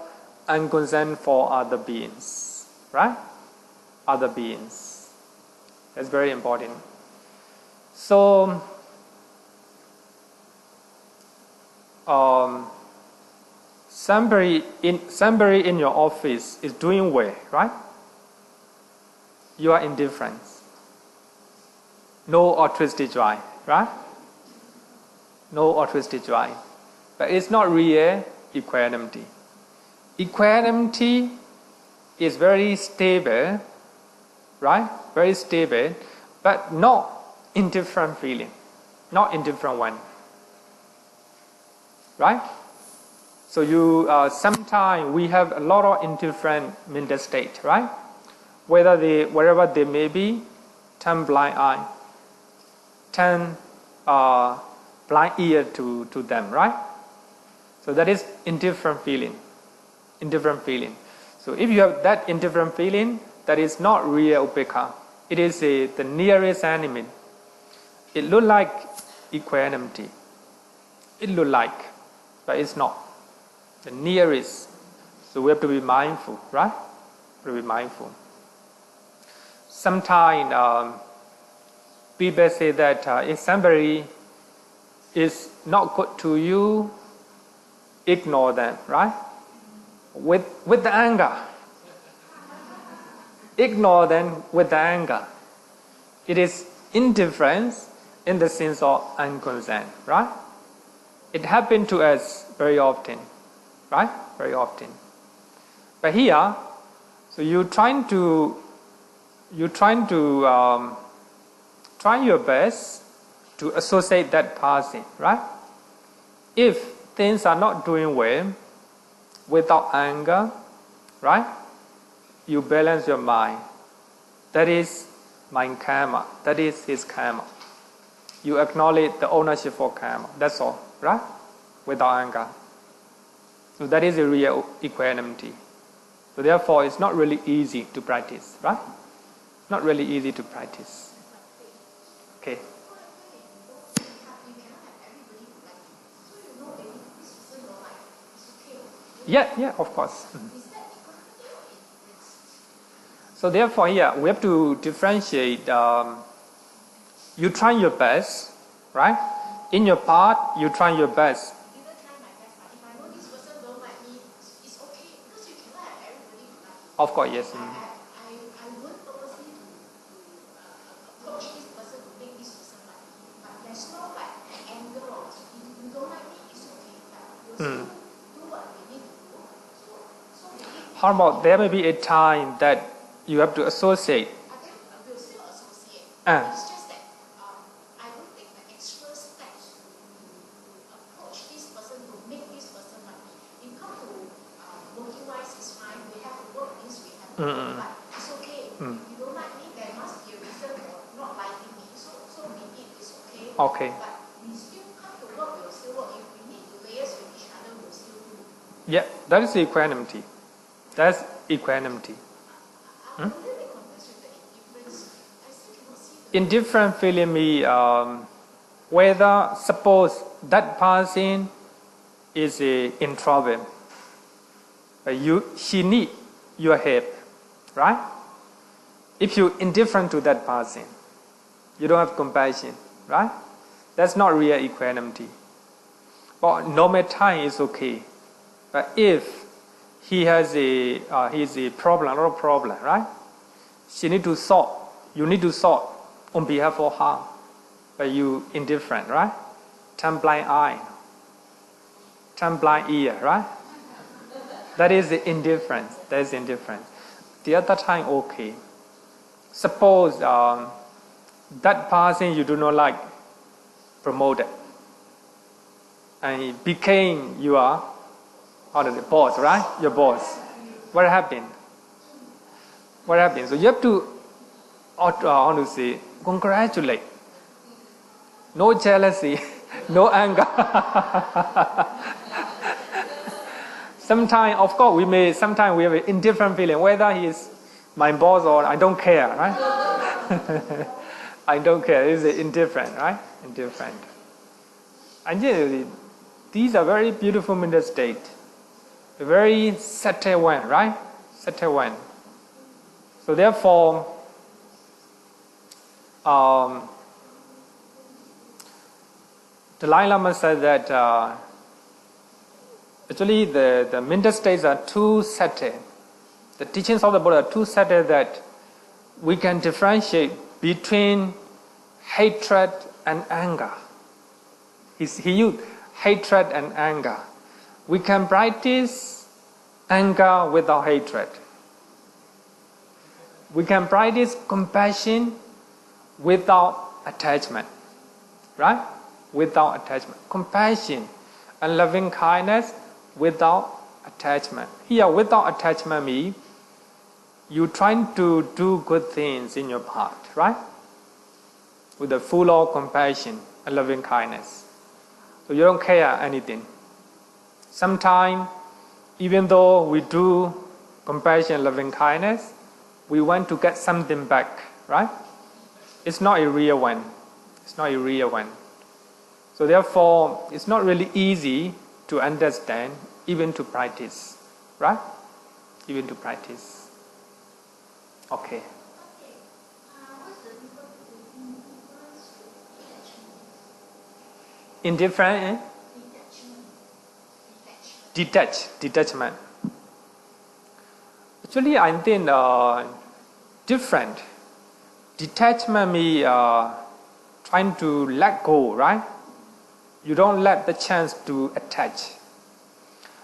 unconcern for other beings, right? Other beings. That's very important. So, somebody in your office is doing well, right? You are indifferent. No altruistic joy, right? No altruistic joy. But it's not real equanimity. Equanimity is very stable, right? Very stable, but not indifferent feeling. Not indifferent one. Right? So sometimes we have a lot of indifferent mental state, right? Wherever they may be, turn blind eye, turn blind ear to them, right? So that is indifferent feeling. Indifferent feeling. So if you have that indifferent feeling, that is not real upekkhā. It is the nearest enemy. It looks like equanimity. It looks like, but it's not. The nearest. So we have to be mindful, right? We have to be mindful. Sometimes people say that if somebody is not good to you, ignore them, right? With the anger. Ignore them with the anger. It is indifference in the sense of unconcern, right? It happens to us very often, right? Very often. But here, so you're trying to try your best to associate that person, right? If things are not doing well, without anger, right? You balance your mind. That is my karma. That is his karma. You acknowledge the ownership for karma. That's all, right? Without anger. So that is a real equanimity. So therefore, it's not really easy to practice, right? Not really easy to practice. Okay. Yeah, of course. So therefore, here we have to differentiate. You try your best, right? In your part, you try your best. Of course, yes.
still do what we need to do. So we need
How about there may be a time that you have to associate?
again, we'll still associate.
Ah.
It's just that I will take the extra steps to approach this person, to make this person right. In come to working wise is fine. We have to work this, we have to work, but it's okay. If you don't like me, there must be a reason for not liking me. So be it, it's okay.
Okay.
But we still come to work, we'll still work. If we need to liaise with each other, we'll still do.
Yeah, that is equanimity. That's equanimity.
I'm a little bit confused with the indifference. I still cannot see the
Indifferent feeling me whether suppose that person is in trouble, she need your help, right? If you indifferent to that person, you don't have compassion, right? That's not real equanimity. But normal time is okay. But if he has a problem, a lot of problem, right? She need to solve. You need to solve on behalf of her. But you indifferent, right? Turn blind eye. Turn blind ear, right? That is the indifference. That is indifference. The other time, okay. Suppose that person you do not like promoted. And he became your boss, right? Your boss. What happened? What happened? So you have to, how to say, congratulate. No jealousy, no anger. Sometimes, of course, sometimes we have an indifferent feeling, whether he is my boss or I don't care, right? I don't care. It's indifferent, right? Indifferent. And yeah, these are very beautiful mental state. A very subtle one, right? Subtle one. So therefore, the Dalai Lama said that actually the mental states are too subtle. The teachings of the Buddha are too subtle that we can differentiate between hatred and anger. He used hatred and anger. We can practice anger without hatred. We can practice compassion without attachment. Right? Without attachment. Compassion and loving kindness without attachment. Here, without attachment means you trying to do good things in your heart, right? With the full of compassion and loving kindness. So you don't care anything. Sometimes, even though we do compassion and loving kindness, we want to get something back, right? It's not a real one. It's not a real one. So therefore, it's not really easy to understand, even to practice, right? Even to practice. Okay.
what's the difference between
Indifferent, eh? Detachment. Actually, I think different. Detachment means trying to let go, right? You don't let the chance to attach.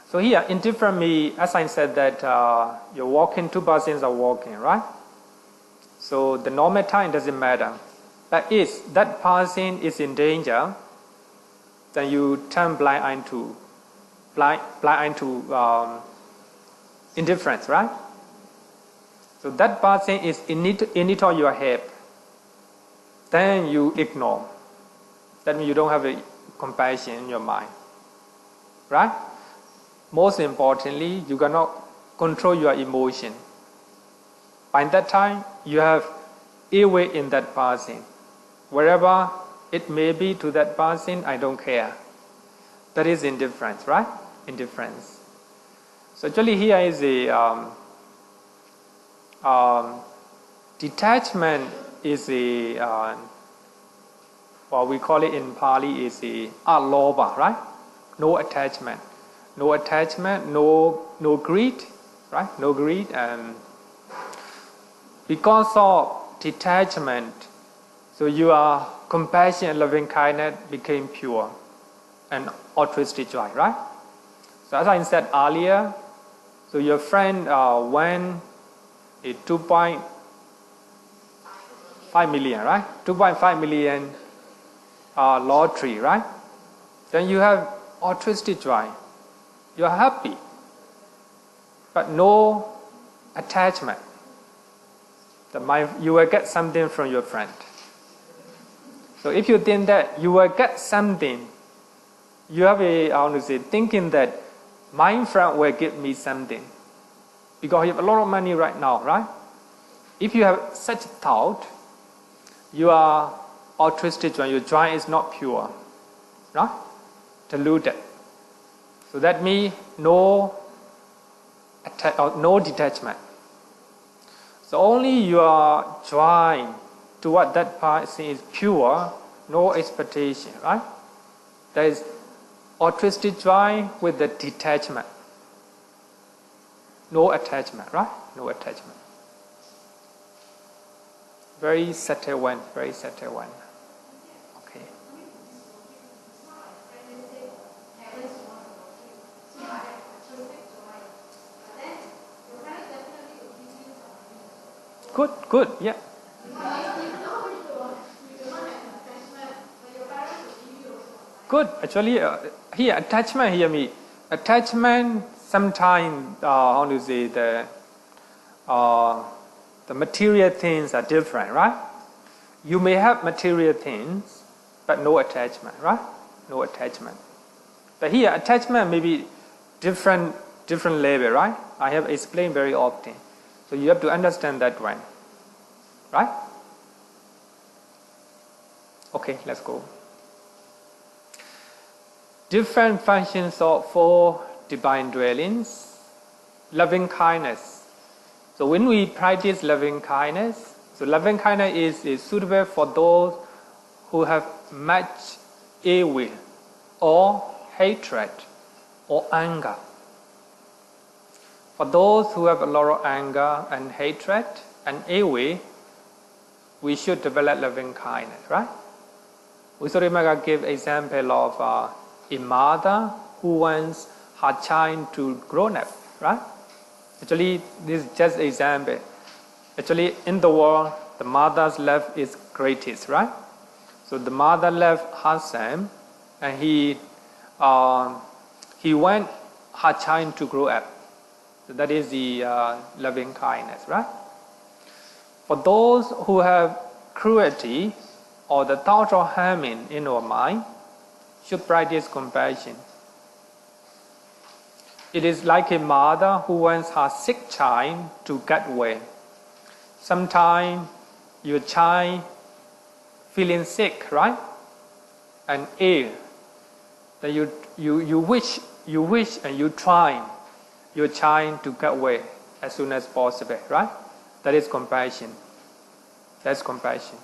So here, indifferent means, as I said, that you're walking, two persons are walking, right? So the normal time doesn't matter. But if that person is in danger, then you turn blind eye to indifference, right? So that person is in need of your help. Then you ignore. That means you don't have a compassion in your mind, right? Most importantly, you cannot control your emotion. By that time, you have ill will in that person. Wherever it may be to that person, I don't care. That is indifference, right? Indifference. So actually here is a detachment is a what we call it in Pali is a aloba, right? No attachment. No attachment, no greed, right? No greed. And because of detachment, so your compassion and loving kindness became pure and altruistic joy, right? So as I said earlier, so your friend won a 2.5 million, right? 2.5 million lottery, right? Then you have altruistic joy. You are happy, but no attachment. You will get something from your friend. So if you think that you will get something, you have thinking that my friend will give me something because you have a lot of money right now, right? If you have such thought, you are altruistic joy. Your joy is not pure, right? Deluded. So that means no detachment. So only your joy toward that person is pure, no expectation, right? There is altruistic joy with the detachment. No attachment, right? No attachment. Very subtle one, very subtle one. Okay. Good, yeah. Good. Actually, here attachment here means attachment. Sometimes the material things are different, right? You may have material things, but no attachment, right? No attachment. But here attachment may be different level, right? I have explained very often. So you have to understand that one, right? Okay, let's go. Different functions of 4 divine dwellings. Loving kindness. So when we practice loving kindness, so loving kindness is suitable for those who have much ill will or hatred or anger. For those who have a lot of anger and hatred and ill will, we should develop loving kindness, right? Visuddhimagga gave example of a mother who wants her child to grow up, right? Actually, this is just example. Actually, in the world, the mother's love is greatest, right? So the mother loved her son, and he wants her child to grow up. So that is the loving kindness, right? For those who have cruelty or the thought of harming in our mind, should practice compassion. It is like a mother who wants her sick child to get well. Sometimes your child feeling sick, right? And ill. Then you wish and you try your child to get well as soon as possible, right? That is compassion. That's compassion.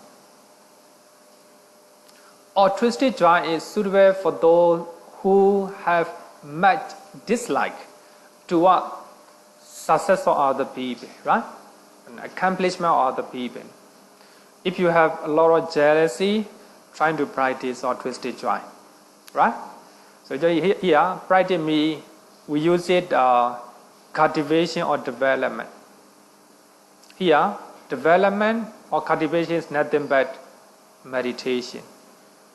Altruistic joy is suitable for those who have much dislike toward success of other people, right? An accomplishment of other people. If you have a lot of jealousy, trying to practice altruistic joy, right? So here, practice me, we use it cultivation or development. Here, development or cultivation is nothing but meditation.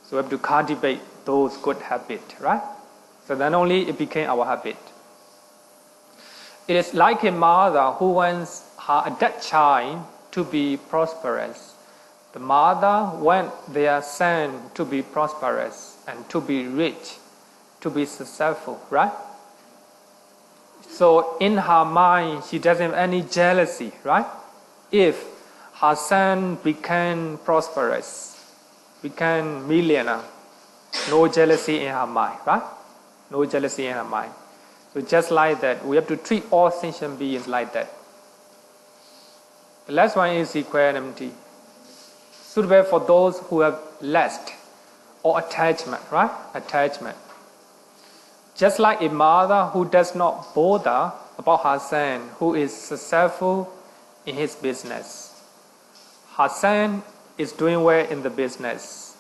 So we have to cultivate those good habits, right? So then only it became our habit. It is like a mother who wants her dead child to be prosperous. The mother wants their son to be prosperous and to be rich, to be successful, right? So in her mind, she doesn't have any jealousy, right? If her son became prosperous, became millionaire, no jealousy in her mind, right? No jealousy in her mind. So just like that, we have to treat all sentient beings like that. The last one is equanimity. Suitable for those who have lust or attachment, right? Attachment. Just like a mother who does not bother about her son who is successful in his business. Her son is doing well in the business.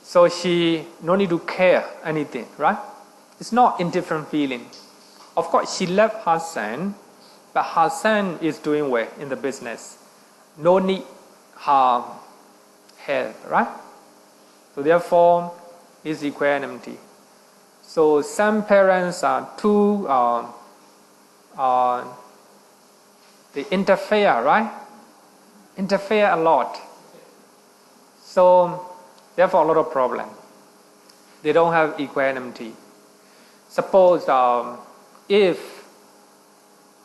So she no need to care anything, right? It's not indifferent feeling. Of course, she left her son, but her son is doing well in the business. No need her help, right? So therefore, it's equanimity. So some parents are too, they interfere, right? Interfere a lot. So therefore, a lot of problem. They don't have equanimity. Suppose if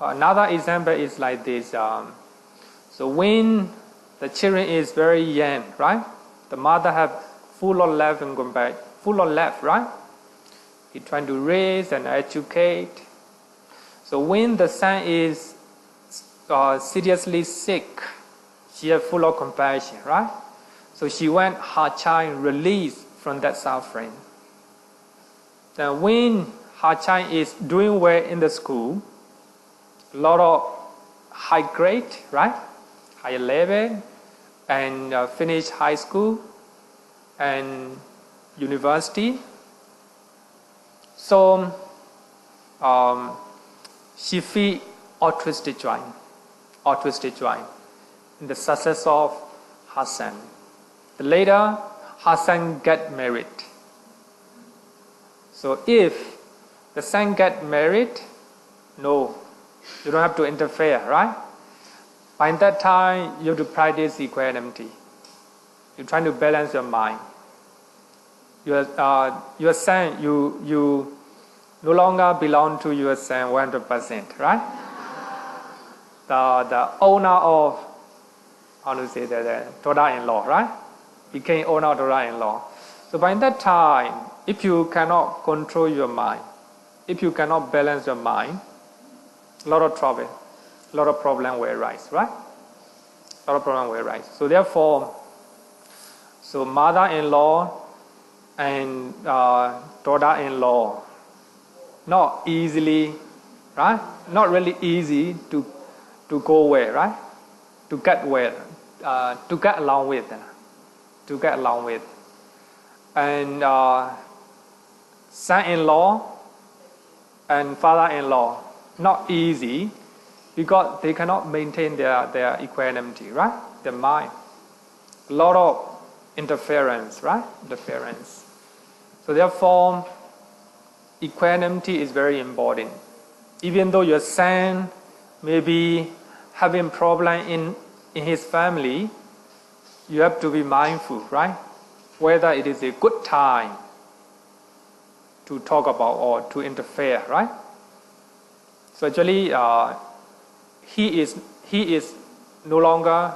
another example is like this. So when the children is very young, right? The mother have full of love and compassion, full of love, right? He trying to raise and educate. So when the son is seriously sick, she have full of compassion, right? So she want her child released from that suffering. Then when her child is doing well in the school, a lot of high grade, right? Higher level, and finish high school and university. So she feel altruistic joy in the success of her son. Later, her son get married. So if the son get married, no, you don't have to interfere, right? By that time, you have to practice equanimity. You're trying to balance your mind. Your son, you no longer belong to your son 100%, right? The owner of, how to say that, the daughter-in-law, right? Became owner of daughter-in-law. So by that time, if you cannot control your mind, if you cannot balance your mind, a lot of trouble, a lot of problem will arise, right? A lot of problem will arise. So therefore, so mother-in-law and daughter-in-law, not easily, right? Not really easy to go well, right? To get well, to get along with, and son-in-law and father-in-law, not easy because they cannot maintain their equanimity, right? Their mind. A lot of interference, right? Interference. So therefore, equanimity is very important. Even though your son may be having problem in his family, you have to be mindful, right? Whether it is a good time to talk about or to interfere, right? So actually, he is no longer,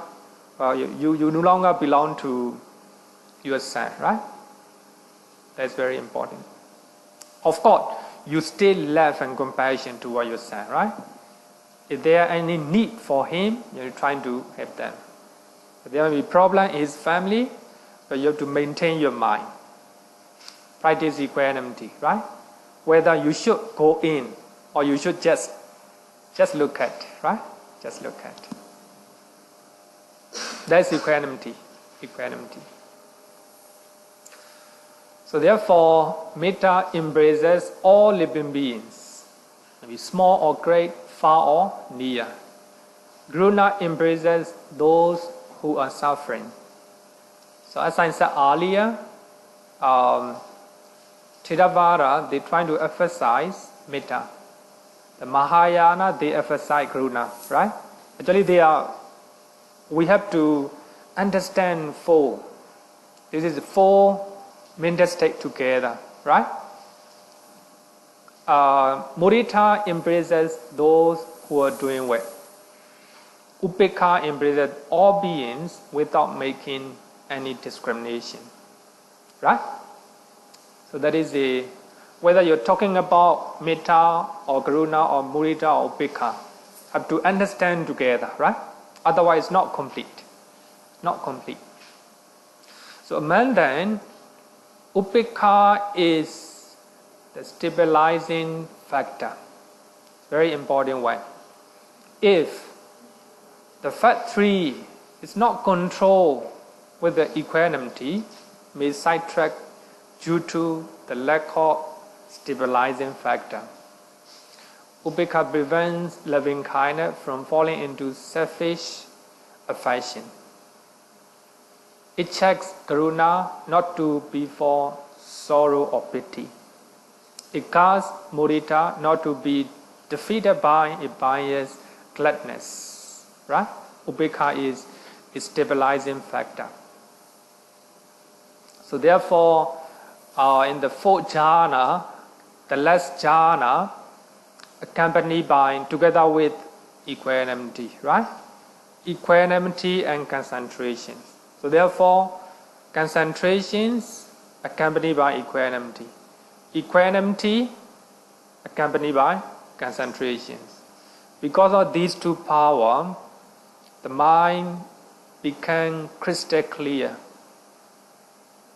you no longer belong to your son, right? That's very important. Of course, you still love and compassion toward your son, right? If there any need for him, you're trying to help them. If there may be problem in his family, but you have to maintain your mind. Practice equanimity, right? Whether you should go in or you should just look at, right? Just look at. That's equanimity. Equanimity. So therefore, metta embraces all living beings, maybe small or great, far or near. Karuna embraces those who are suffering. So as I said earlier, Theravada, they try to emphasize metta. The Mahayana, they emphasize Karuna, right? Actually, we have to understand four. This is four mental states together, right? Muditā embraces those who are doing well. Upekkhā embraces all beings without making any discrimination, right? So that is whether you're talking about metta or karuna or muditā or upekkhā, have to understand together, right? Otherwise, not complete. Not complete. So among them, upekkhā is the stabilizing factor. Very important one. If the fact three is not controlled with the equanimity, may sidetrack due to the lack of stabilizing factor. Upekkhā prevents loving kindness from falling into selfish affection. It checks karuna not to be for sorrow or pity. It guards muditā not to be defeated by a biased gladness. Right? Upekkhā is a stabilizing factor. So therefore, in the fourth jhana, the last jhana, accompanied by, together with equanimity, right? Equanimity and concentration. So therefore, concentrations accompanied by equanimity. Equanimity accompanied by concentrations. Because of these two powers, the mind became crystal clear,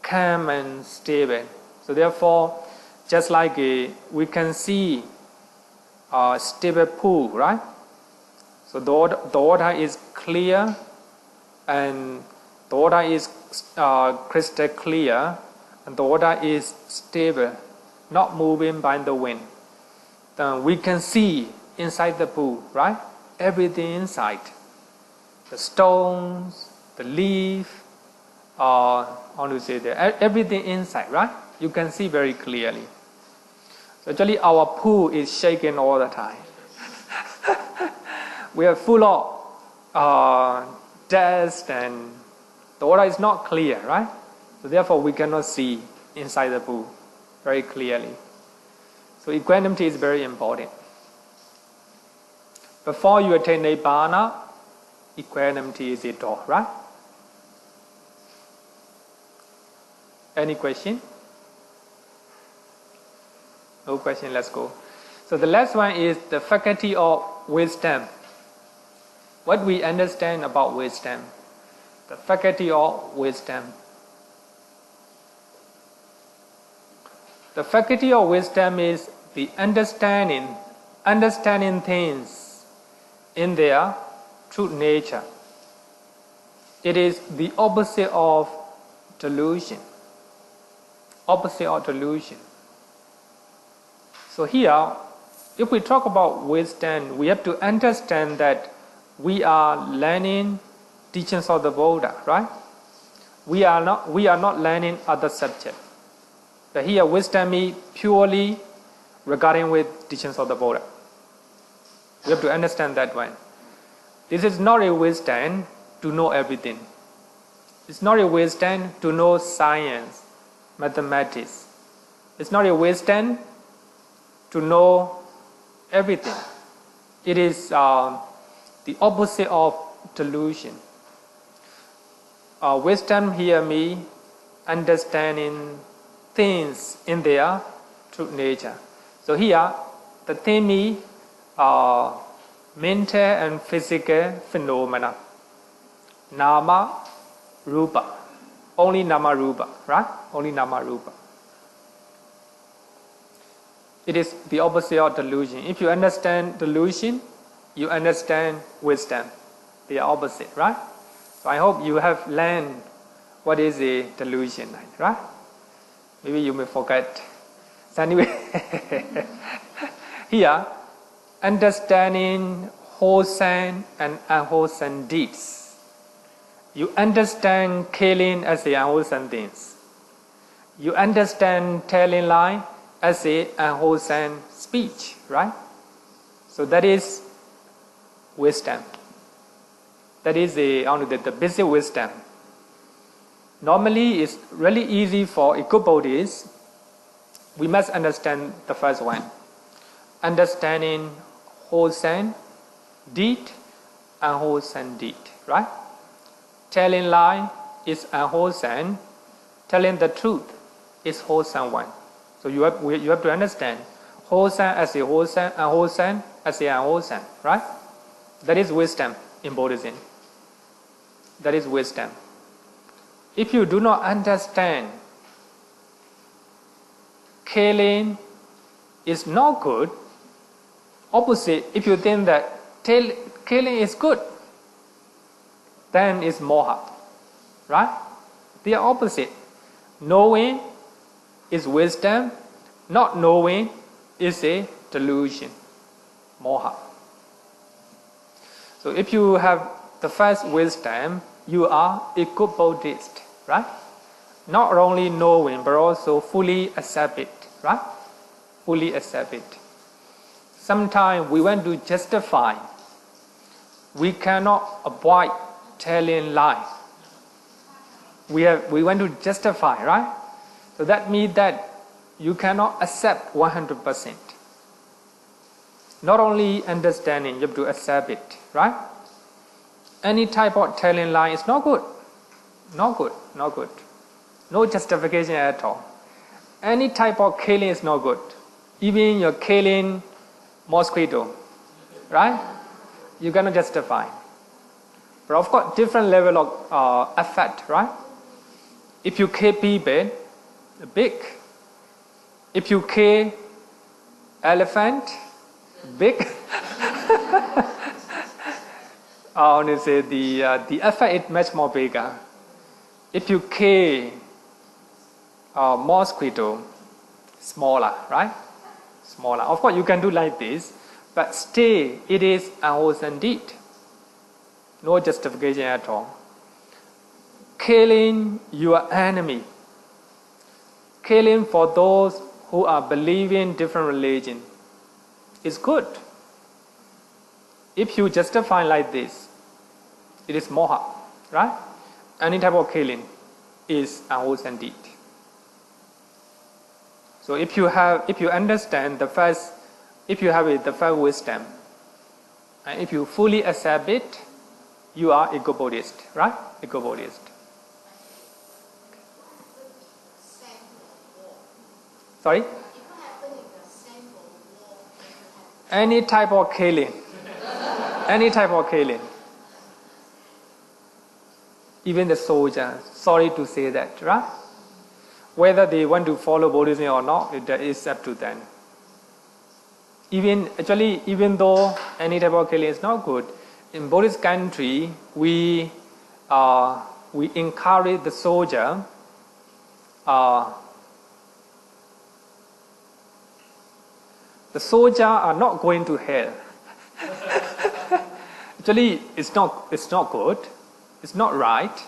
calm and stable. So therefore, just like we can see a stable pool, right? So the water is clear and the water is crystal clear and the water is stable, not moving by the wind. Then we can see inside the pool, right? Everything inside. The stones, the leaf, how to say that? Everything inside, right? You can see very clearly. So actually our pool is shaking all the time. We are full of dust and the water is not clear, right? So therefore we cannot see inside the pool very clearly. So equanimity is very important. Before you attain Nibbana, equanimity is the door, right? Any question? No question, let's go. So the last one is the faculty of wisdom. What we understand about wisdom? The faculty of wisdom. The faculty of wisdom is the understanding things in their true nature. It is the opposite of delusion. Opposite of delusion. So here, if we talk about wisdom, we have to understand that we are learning teachings of the Buddha, right? We are not learning other subjects. But here, wisdom is purely regarding with teachings of the Buddha. We have to understand that one. This is not a wisdom to know everything. It's not a wisdom to know science, mathematics. It's not a wisdom to know everything. It is the opposite of delusion. Wisdom here means understanding things in their true nature. So here, the theme is mental and physical phenomena. Nama, rupa. Only nama rupa, right? Only nama rupa. It is the opposite of delusion. If you understand delusion, you understand wisdom. They are opposite, right? So I hope you have learned what is a delusion, right? Maybe you may forget. So anyway, here, understanding wholesome and unwholesome deeds. You understand killing as the unwholesome things. You understand telling lie as a unwholesome speech, right? So that is wisdom. That is the basic wisdom. Normally, it's really easy for a good Buddhist. We must understand the first one. Understanding wholesome deed, unwholesome deed, right? Telling lie is unwholesome. Telling the truth is wholesome one. So you have to understand wholesome as a wholesome, unwholesome as a unwholesome, right? That is wisdom in Buddhism. That is wisdom. If you do not understand killing is not good, opposite, if you think that killing is good, then it's moha, right? They are opposite. Knowing is wisdom, Not knowing is a delusion, moha. So if you have the first wisdom, you are eco-Buddhist, right? Not only knowing, but also fully accept it, right? Fully accept it. Sometimes we want to justify. We cannot avoid telling lies. We want to justify, right? So that means that you cannot accept 100%. Not only understanding, you have to accept it, right? Any type of telling lie is not good. Not good, not good. No justification at all. Any type of killing is not good. Even you're killing mosquito, right? You cannot justify. But of course, different level of effect, right? If you kill people, big. If you kill elephant, big. I want to say the effect is much more bigger. If you kill mosquito, smaller, right? Smaller. Of course, you can do like this, but still, it is an awesome deed. No justification at all. Killing your enemy. Killing for those who are believing different religion is good. If you justify like this, it is moha, right? Any type of killing is an awesome deed. So if you understand the first wisdom, and if you fully accept it, you are Eco-Buddhist, right? Eco-Buddhist. Sorry? Any type of killing. Any type of killing. Even the soldier, sorry to say that, right? Whether they want to follow Buddhism or not, it is up to them. Even though any type of killing is not good, in Buddhist country, we encourage the soldier the soldier are not going to hell. Actually, it's not good. It's not right.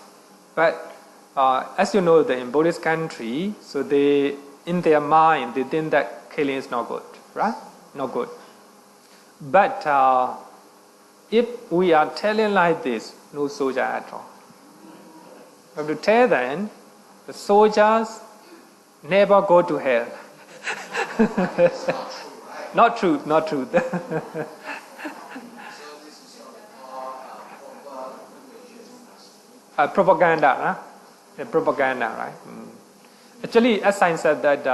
But as you know, in Buddhist country, so they, in their mind, they think that killing is not good, right? Not good. But if we are telling like this, no soldier at all. We have to tell them, the soldiers never go to hell. Not true, not true. Propaganda, huh? Yeah, propaganda, right? Actually, as I said that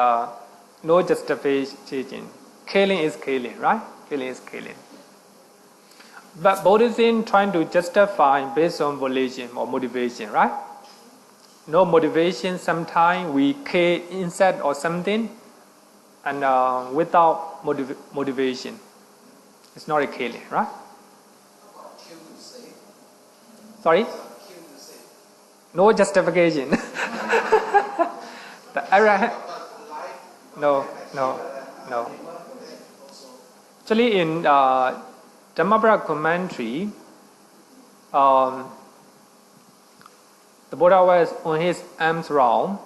no justification. Killing is killing, right? Killing is killing. But Buddhism trying to justify based on volition or motivation, right? No motivation, sometimes we kill insect or something, and without motivation, it's not a killing, right? Sorry? No justification. The arahant. No. Actually, in Dhammapara commentary, the Buddha was on his arms round.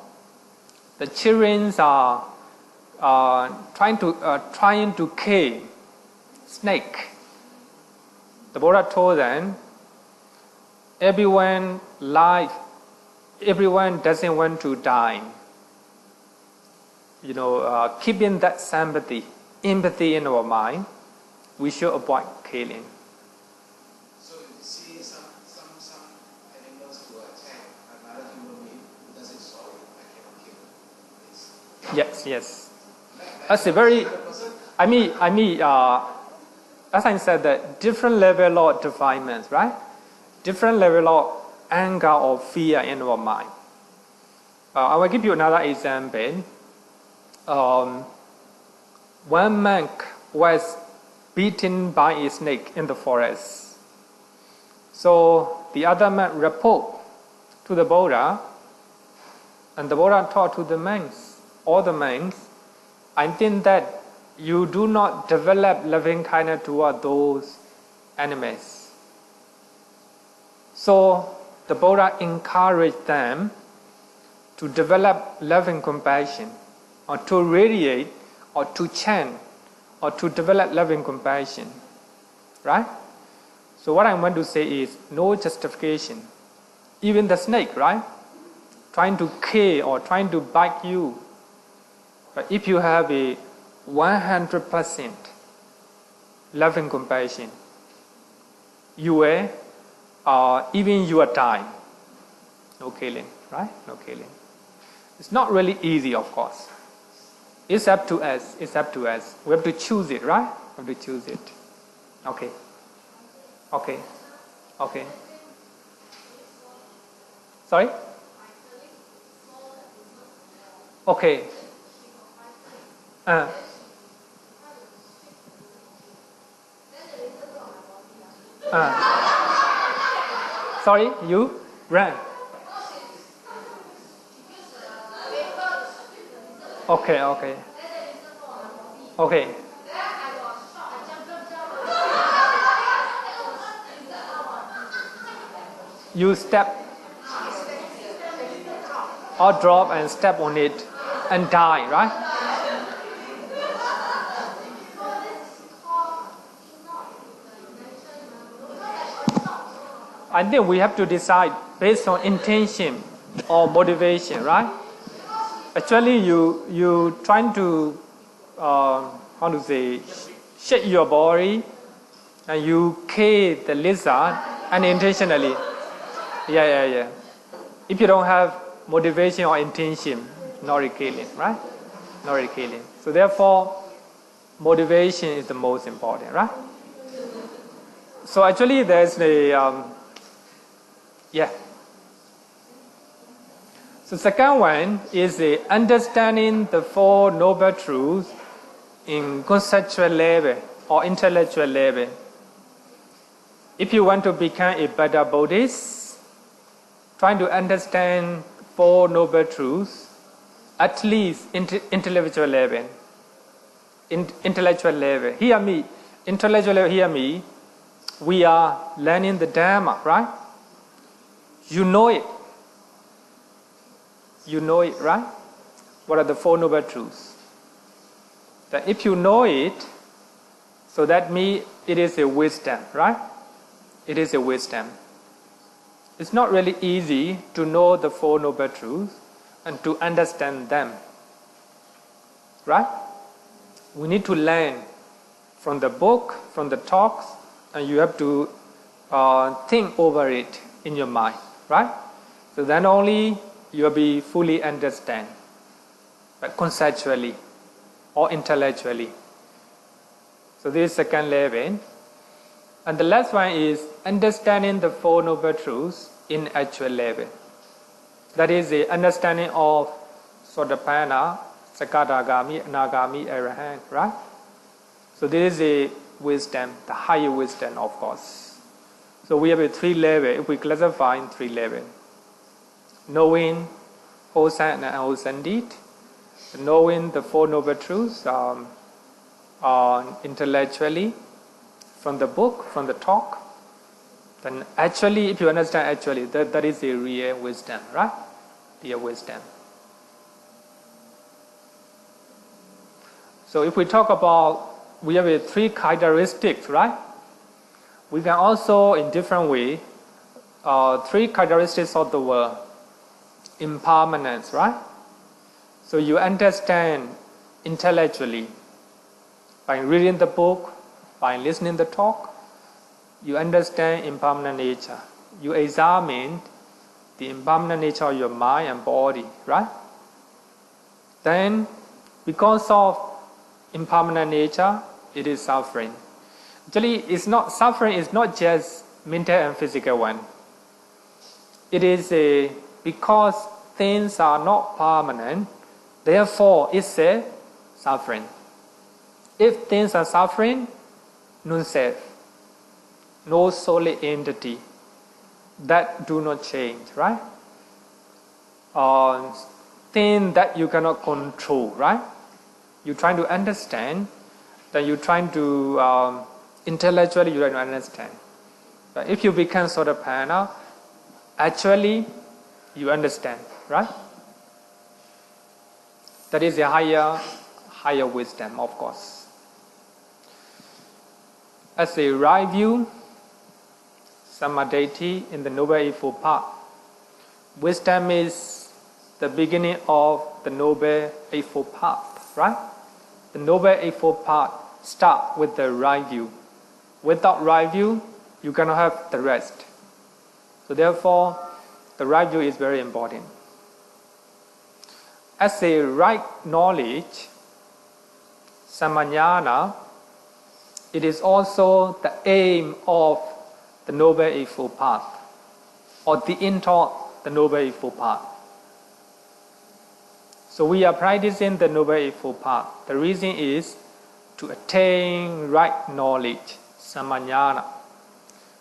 The children are trying to kill snake. The Buddha told them, everyone doesn't want to die. Keeping that sympathy, empathy in our mind, we should avoid killing.
So you see some animals who attack another human being who doesn't sorry, I cannot kill.
Yes. That's a very. I mean, as I said, that different level of defilements, right? Different level of anger or fear in our mind. I will give you another example. One monk was beaten by a snake in the forest. So the other monk report to the Buddha, and the Buddha taught to the monks, all the monks, I think that you do not develop loving kindness toward those enemies. So the Buddha encouraged them to develop loving compassion, or to radiate, or to chant, or to develop loving compassion. Right? So what I want to say is no justification. Even the snake, right? Trying to kill or trying to bite you. But if you have a 100% loving compassion, you will, even you are dying, no killing, right? No killing. It's not really easy, of course. It's up to us. It's up to us. We have to choose it, right? We have to choose it. Okay. Okay. Okay. Sorry? Okay. Sorry, you ran. Okay, okay. Okay. You step or drop and step on it and die, right? I think we have to decide based on intention or motivation, right? Actually, you trying to shake your body, and you kill the lizard unintentionally. Yeah. If you don't have motivation or intention, not really killing, right? Not really killing. So therefore, motivation is the most important, right? So actually, there's the So second one is the understanding the Four Noble Truths in conceptual level or intellectual level. If you want to become a better Buddhist, trying to understand Four Noble Truths, at least intellectual level. Intellectual level. Hear me. Intellectual level, hear me. We are learning the Dhamma, right? You know it. You know it, right? What are the Four Noble Truths? That if you know it, so that means it is a wisdom, right? It is a wisdom. It's not really easy to know the Four Noble Truths and to understand them, right? We need to learn from the book, from the talks, and you have to think over it in your mind, right? So then only you will be fully understand, but conceptually or intellectually. So this is second level. And the last one is understanding the Four Noble Truths in actual level. That is the understanding of Sotapanna, Sakadagami, Anagami, Arahant, right? So this is a wisdom, the higher wisdom, of course. So we have a three level, if we classify in three levels. Knowing wholesome and unwholesome deed, knowing the Four Noble Truths intellectually, from the book, from the talk. Then actually, if you understand actually, that is a real wisdom, right? Real wisdom. So if we talk about, we have a three characteristics, right? We can also, in different way, three characteristics of the world. Impermanence, right? So you understand intellectually by reading the book, by listening to the talk, you understand impermanent nature. You examine the impermanent nature of your mind and body, right? Then, because of impermanent nature, it is suffering. Actually, it's not suffering. It's not just mental and physical one. It is because things are not permanent. Therefore, it's a suffering. If things are suffering, no self, no solid entity that do not change, right? Things that you cannot control, right? you're trying to understand, then you're trying to intellectually you try to understand. But if you become Sotapanna, actually you understand, right? That is a higher wisdom, of course. As a right view, Samadhi in the Noble Eightfold Path, wisdom is the beginning of the Noble Eightfold Path, right? The Noble Eightfold Path starts with the right view. Without right view, you cannot have the rest. So therefore, the right view is very important. As a right knowledge, Samajnana, it is also the aim of the Noble Eightfold Path, or the end of the Noble Eightfold Path. So we are practicing the Noble Eightfold Path. The reason is to attain right knowledge, Samajnana.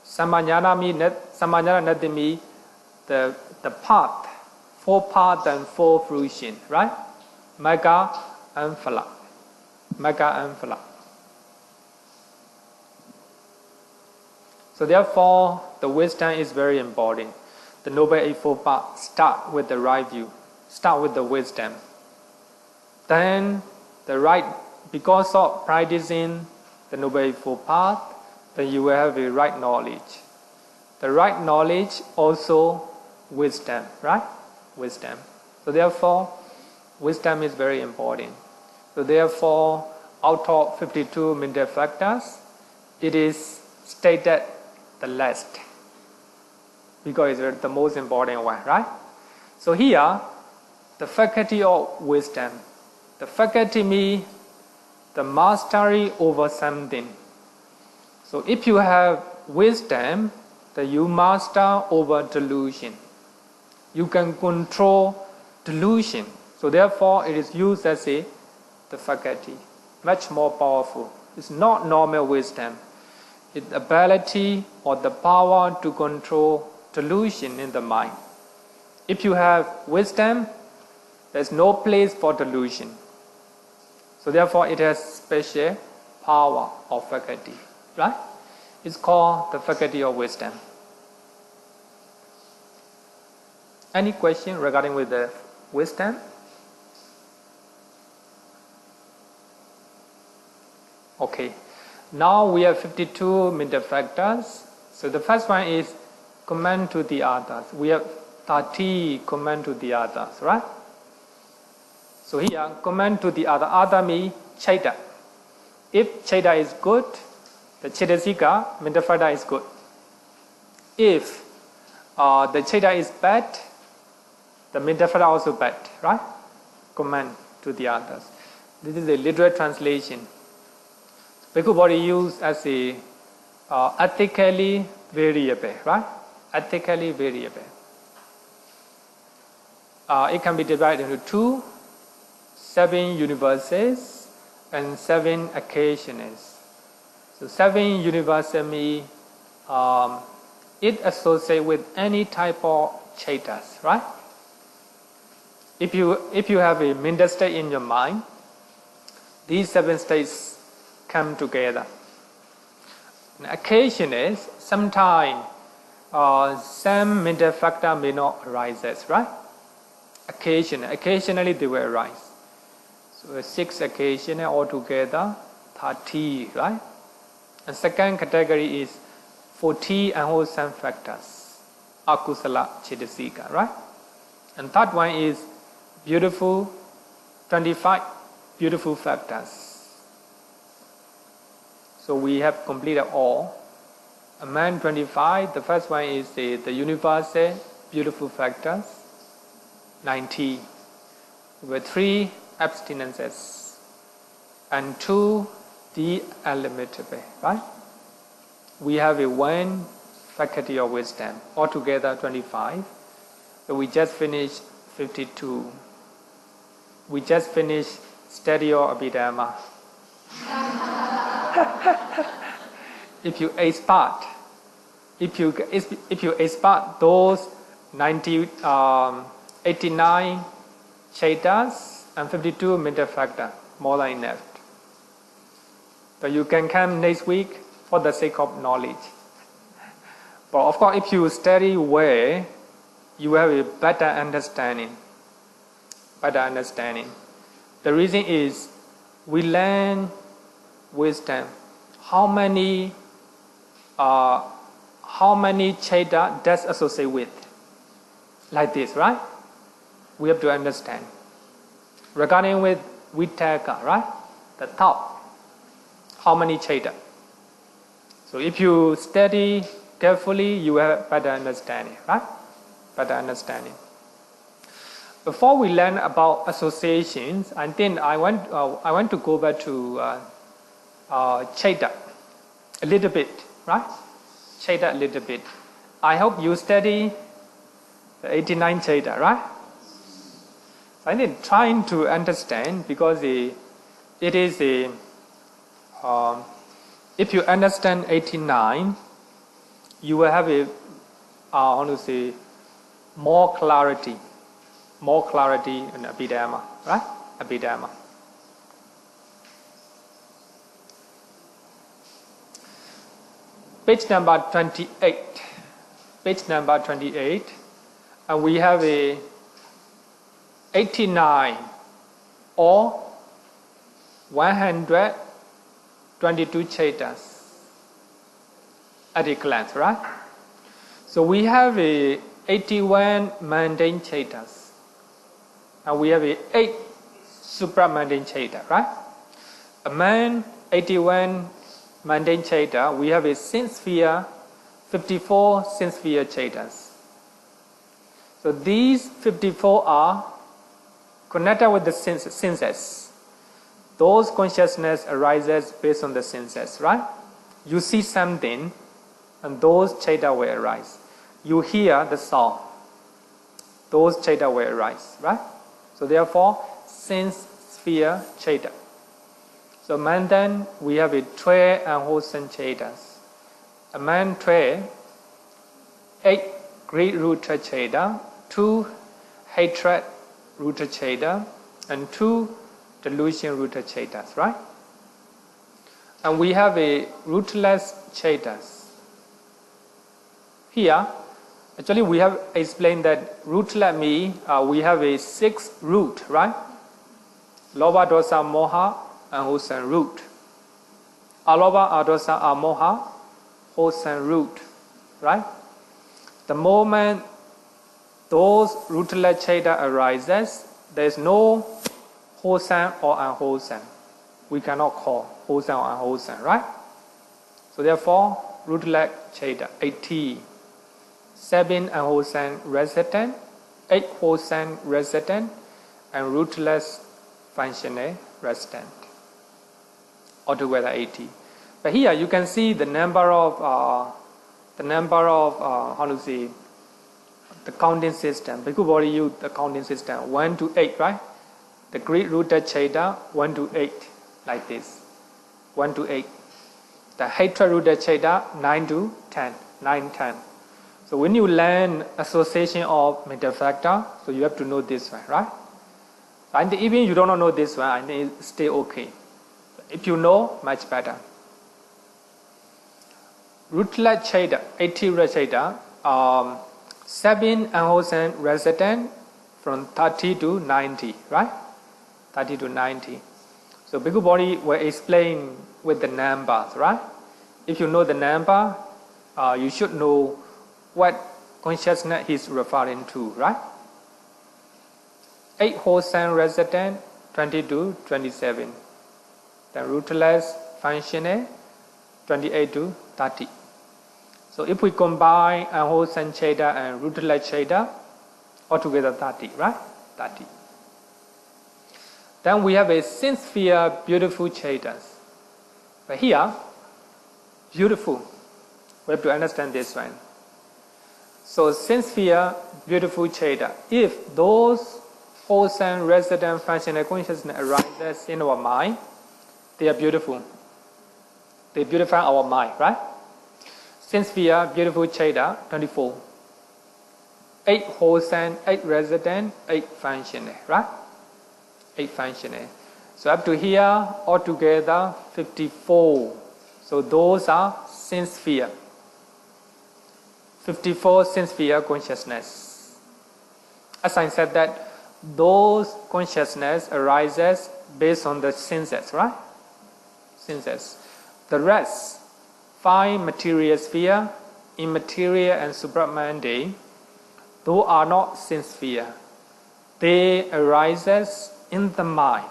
Samajnana means nothing means the path, four paths and four fruition, right? Magga and Phala. Magga and Phala. So therefore, the wisdom is very important. The Noble Eightfold Path start with the right view, start with the wisdom. Then the right, because of practicing the Noble Eightfold Path, then you will have a right knowledge. The right knowledge also wisdom, right? Wisdom. So therefore, wisdom is very important. So therefore, out of 52 mental factors, it is stated the last, because it's the most important one, right? So here, the faculty of wisdom. The faculty means the mastery over something. So if you have wisdom, then you master over delusion. You can control delusion. So therefore, it is used as the faculty, much more powerful. It's not normal wisdom. It's ability or the power to control delusion in the mind. If you have wisdom, there's no place for delusion. So therefore, it has special power or faculty, right? It's called the faculty of wisdom. Any question regarding with the wisdom? Okay. Now we have 52 mental factors. So the first one is command to the others. We have 30 command to the others, right? So here, command to the other. Other means Chaita. If Chaita is good, the Cetasika, mental factor, is good. If the Chaita is bad, the mental factor also bad, right? Command to the others. This is a literal translation. Bhikkhu body used as a ethically variable, right? Ethically variable. It can be divided into 2, 7 universes, and 7 occasions. So 7 universes means it associates with any type of chaitas, right? If you have a mental state in your mind, these 7 states come together. And occasion is sometimes some mental factor may not arise, right? Occasionally they will arise. So 6 occasions altogether, 30, right? And second category is 40 unwholesome factors, akusala cetasika, right? And third one is beautiful, 25 beautiful factors. So we have completed all. Among 25, the first one is the universal beautiful factors, 90, with 3 abstinences, and 2 the unlimitable, right? We have a 1 faculty of wisdom, altogether 25. So we just finished 52. We just finished study of Abhidhamma. If you expert those 89 chaitas and 52 mental factors, More than enough. So you can come next week for the sake of knowledge. But of course, if you study well, you have a better understanding. Better understanding. The reason is we learn wisdom. How many chaita does associate with? Like this, right? We have to understand. Regarding with upekkhā, right? The thought. How many chaita? So if you study carefully, you have better understanding, right? Better understanding. Before we learn about associations, I think I want to go back to chaita a little bit, right? Chaita a little bit. I hope you study the 89 chaita, right? I think trying to understand, because it is a if you understand 89, you will have a more clarity in Abhidhamma, right? Abhidhamma. Page number 28. Page number 28, and we have a 89 or 122 chaitas at a glance, right? So we have a 81 mundane chaitas, and we have a 8 supramundane chaita, right? Among 81 mundane chaita, we have a sin-sphere, 54 sin-sphere chaitas. So these 54 are connected with the senses. Those consciousness arises based on the senses, right? You see something, and those chaita will arise. You hear the sound, those chaita will arise, right? So therefore, sense sphere chaita. So mundane, we have a 12 unwholesome chaitas. Among 12, 8 greed-rooted chaita, 2 hatred-rooted chaita, and 2 delusion-rooted chaitas, right? And we have a rootless chaitas. Here, actually we have explained that rootless means we have a 6 root, right? Lobha, dosa, moha, and wholesome root. Alobha, adosa, amoha, wholesome root, right? The moment those rootless chaita arises, there is no wholesome or unwholesome. We cannot call wholesome or unwholesome, right? So therefore, rootless chaita, 80. 7 unwholesome resident, 8 wholesome resident, and rootless functional resident. Altogether 80. But here you can see the number of the counting system. Bhikkhu Bodhi used the counting system 1 to 8, right? The greed-rooted chaita 1 to 8, like this, 1 to 8. The hatred-rooted chaita 9 to 10, 9, 10. So when you learn association of mental factor, so you have to know this one, right? And even you don't know this one, I think it's still okay. If you know, much better. Rootless chaita, 80 root chaita, 7 unwholesome resident from 30 to 90, right? 30 to 90. So Bhikkhu Bodhi will explain with the numbers, right? If you know the number, you should know what consciousness he's referring to, right? 8 wholesome resident, 20 to 27. Then rootless functional, 28 to 30. So if we combine unwholesome chaita and rootless chaita, altogether 30, right? 30. Then we have a sin-sphere beautiful chaitas. But here, beautiful. We have to understand this one. So sin-sphere beautiful chaita. If those wholesome resident functional consciousness arises in our mind, they are beautiful. They beautify our mind, right? Sin-sphere beautiful chaita, 24. 8 wholesome, 8 resident, 8 functional, right? 8 functional. So up to here, altogether 54. So those are sense sphere. 54 sense sphere consciousness. As I said that those consciousness arises based on the senses, right? Senses. The rest, 5 material sphere, immaterial and supramundane, those are not sense sphere. They arises in the mind.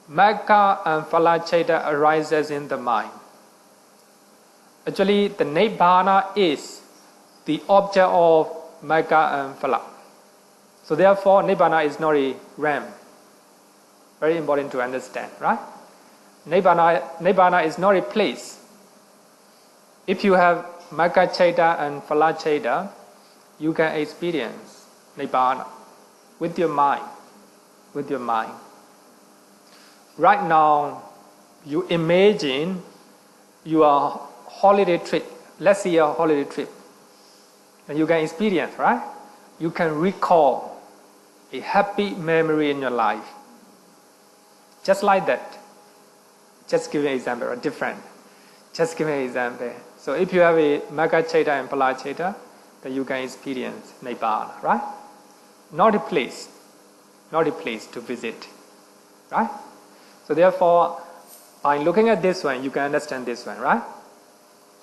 Magga and Phalaccheda arises in the mind. Actually, the Nibbana is the object of Magga and Phala. So therefore, Nibbana is not a realm. Very important to understand, right? Nibbana is not a place. If you have Magga Cheda and Phala Cheda, you can experience Nibbana with your mind. With your mind. Right now, you imagine your holiday trip. Let's say a holiday trip. And you can experience, right? You can recall a happy memory in your life. Just like that. Just give an example, or different. Just give an example. So if you have a Magga Cheda and Phala Cheda, then you can experience Nibbana, right? Not a place. Not a place to visit, right? So therefore, by looking at this one, you can understand this one, right?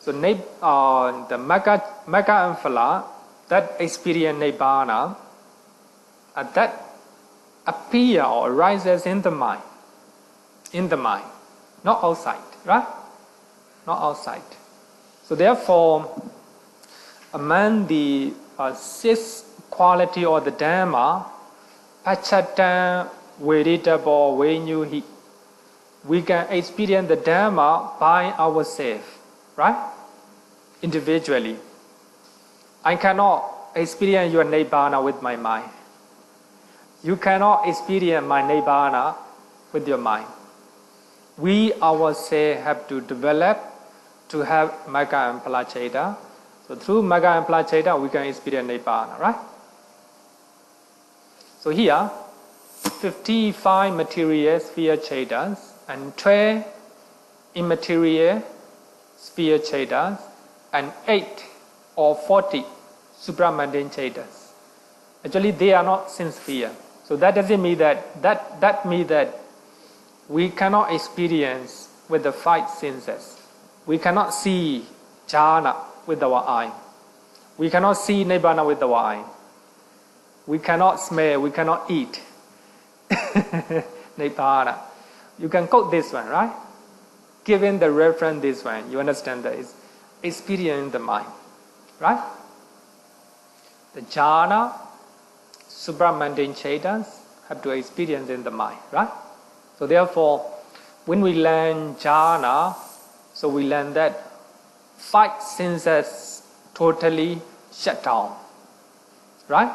So the Magga and Phala, that experience Nibbana, that appear or arises in the mind. In the mind, not outside, right? Not outside. So therefore, among the 6 quality or the Dhamma, Pachatan, Veditabo, Venyuhi, we can experience the Dhamma by ourselves, right? Individually. I cannot experience your Nibbana with my mind. You cannot experience my Nibbana with your mind. We ourselves have to develop to have Magga and Phala Cheda. So through Magga and Phala Cheda, we can experience Nibbana, right? So here, 55 material sphere Chedas and 12 immaterial sphere Chedas and 8 or 40 supramundane Chedas. Actually, they are not sense sphere. So that doesn't mean that means that we cannot experience with the 5 senses. We cannot see jhana with our eye. We cannot see Nibbana with our eye. We cannot smell, we cannot eat Nibbana. You can quote this one, right? Given the reference this one, you understand that it's experience in the mind, right? The jhana, supramundane chetas have to experience in the mind, right? So therefore, when we learn jhana, so we learn that 5 senses totally shut down, right?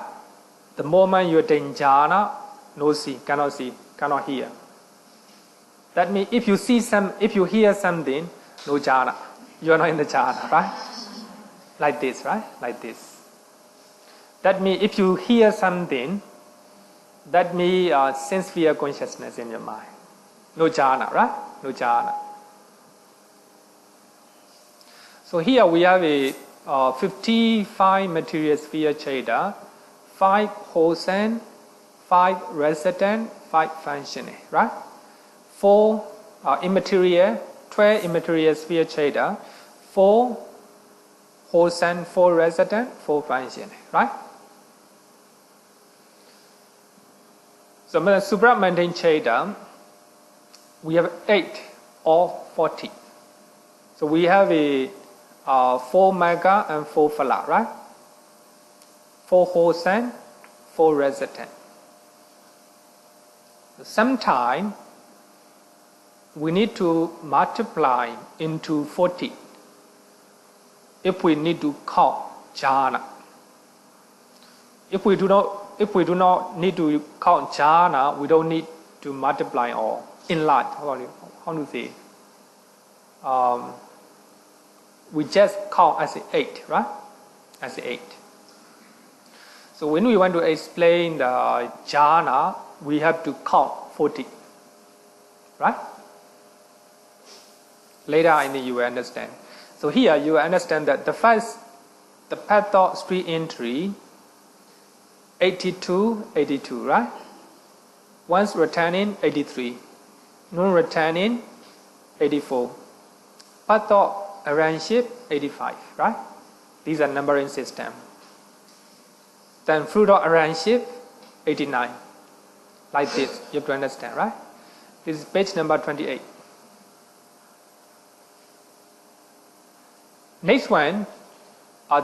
The moment you attain jhana, no see, cannot hear. That means if you hear something, no jhana. You are not in the jhana, right? Like this, right? Like this. That means if you hear something, that means sense sphere consciousness in your mind. No jhana, right? No jhana. So here we have a 55 material sphere cheda, 5 wholesome, 5 resident, 5 functioning, right? 4 immaterial, 12 immaterial sphere cheda, 4 wholesome, 4 resident, 4 functioning, right? So the supramundane cheda, we have 8 or 40. So we have a 4 Magga and 4 Phala, right? 4 wholesome, 4 resident. Sometimes we need to multiply into 40 if we need to count jhana. If we do not need to count jhana, we don't need to multiply or enlarge. How to say? We just count as 8, right? As 8. So when we want to explain the jhana, we have to count 40. right? Later you will understand. So here you will understand that the path of street entry, 82, right? Once returning, 83. Non-returning, 84. Path of arrival, 85, right? These are numbering system. Then fruit of arrival, 89. Like this, you have to understand, right? This is page number 28. Next one,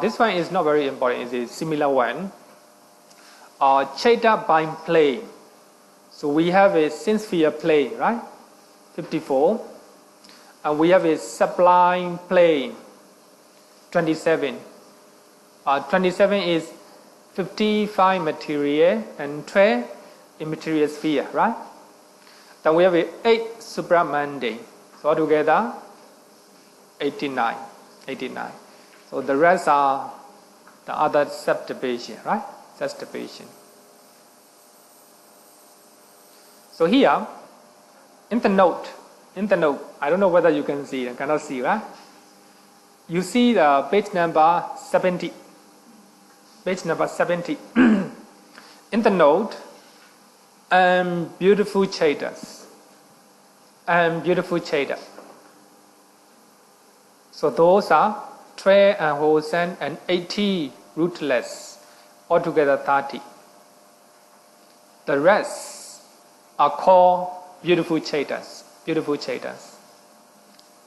this one is not very important, it's a similar one. Cheta by plane. So we have a sincere plane, right? 54. And we have a sublime plane, 27. 27 is 55 material and 12 immaterial sphere, right? Then we have 8 supramundane. So altogether, 89. So the rest are the other subdivision, right? Subdivision. So here, in the note, I don't know whether you can see, I cannot see, right? You see the page number 70. Page number 70. In the note, beautiful chetas. Beautiful cheta. So those are 12 unwholesome and 80 rootless, altogether 30. The rest are called beautiful chetas.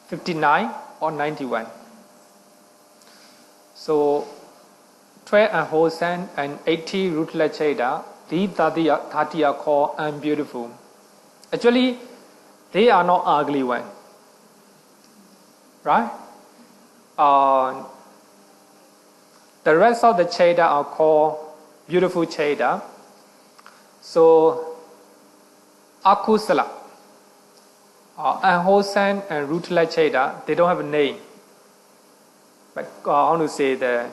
59 or 91. So 12 unwholesome and 80 rootless cheta, these 30 are called unbeautiful. Actually, they are not ugly one, right? The rest of the cheta are called beautiful cheta. So akusala, unwholesome and rootless cheta, they don't have a name. But I want to say that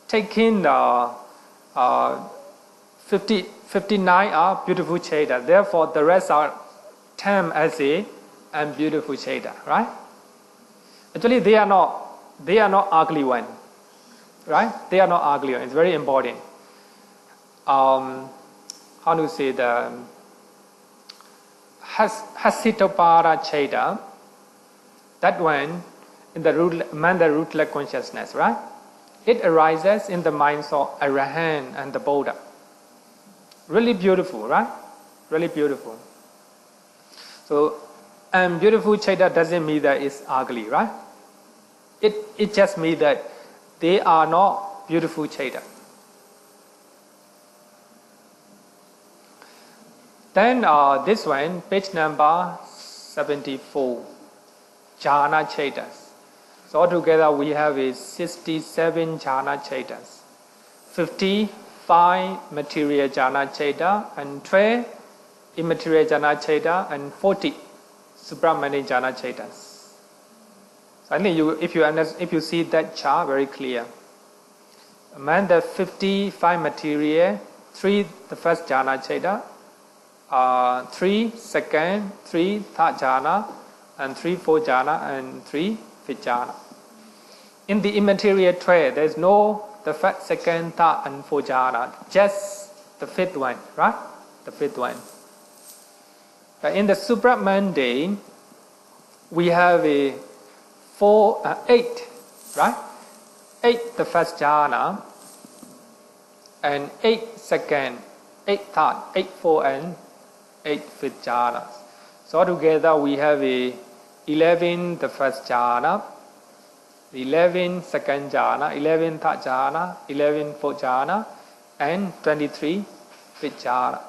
taking 59 are beautiful cheta. Therefore, the rest are termed as a unbeautiful cheta, right? Actually, they are not ugly one, right? They are not ugly one. It's very important. How to say the Hasitopara cheta, that one in the rootless consciousness, right? It arises in the minds of Arahant and the Buddha. Really beautiful, right? Really beautiful. So, beautiful cheta doesn't mean that it's ugly, right? It just means that they are not beautiful cheta. Then this one, page number 74, jhana chetas. So altogether we have 67 jhana chetas, 55 material jhana cheta and 12 immaterial jhana cheta and 40 supramundane jhana chetas. So I think if you see that chart very clear. Among the 55 material, 3 the first jhana cheta, 3 second, 3 third jhana, and 3 fourth jhana, and 3 fifth jhana. In the immaterial 12, there is no the first, second, third, and fourth jhana, just the fifth one, right? The fifth one. But in the supramundane, we have 8, right? 8 the first jhana, and 8 second, 8 third, 8 fourth, and 8 fifth jhana. So altogether we have 11 the first jhana, 11 second jhana, 11 third jhana, 11 fourth jhana, and 23 fifth jhana.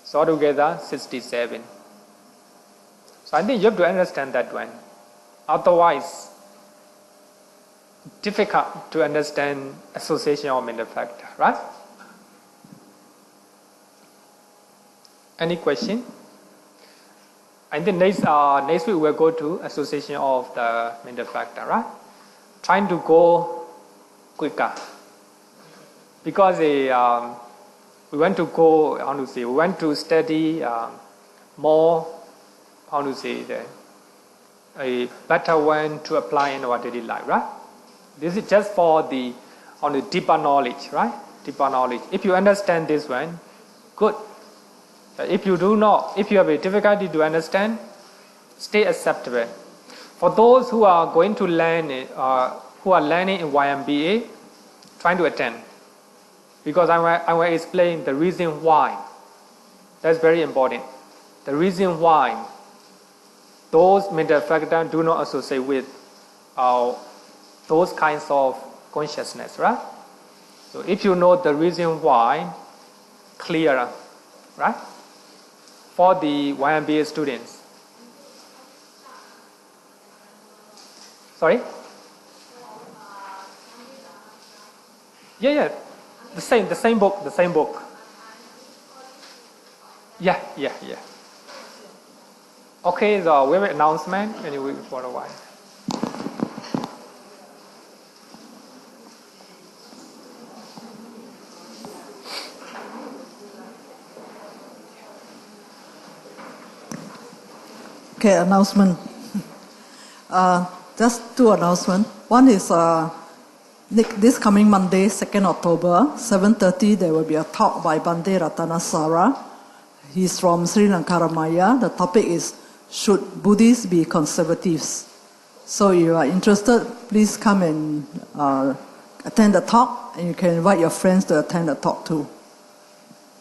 So altogether 67. So I think you have to understand that one. Otherwise, difficult to understand association of mental factor, right? Any question? I think next week we'll go to association of the mental factor, right? Trying to go quicker. Because we want to study more how to say that, a better one to apply in our daily life, right? This is just for the deeper knowledge, right? Deeper knowledge. If you understand this one, good. But if you do not, if you have a difficulty to understand, stay acceptable. For those who are going to learn, who are learning in YMBA, trying to attend, because I will explain the reason why. That's very important. The reason why those mental factors do not associate with those kinds of consciousness, right? So if you know the reason why, clearer, right? For the YMBA students. Sorry? Yeah. The same book. Yeah. Okay, so we have an announcement anyway for a while.
Okay, announcement. Just two announcements. One is this coming Monday, 2nd October, 7:30, there will be a talk by Bhante Ratanasara. He's from Sri Lankaramaya. The topic is, should Buddhists be conservatives? So if you are interested, please come and attend the talk, and you can invite your friends to attend the talk too.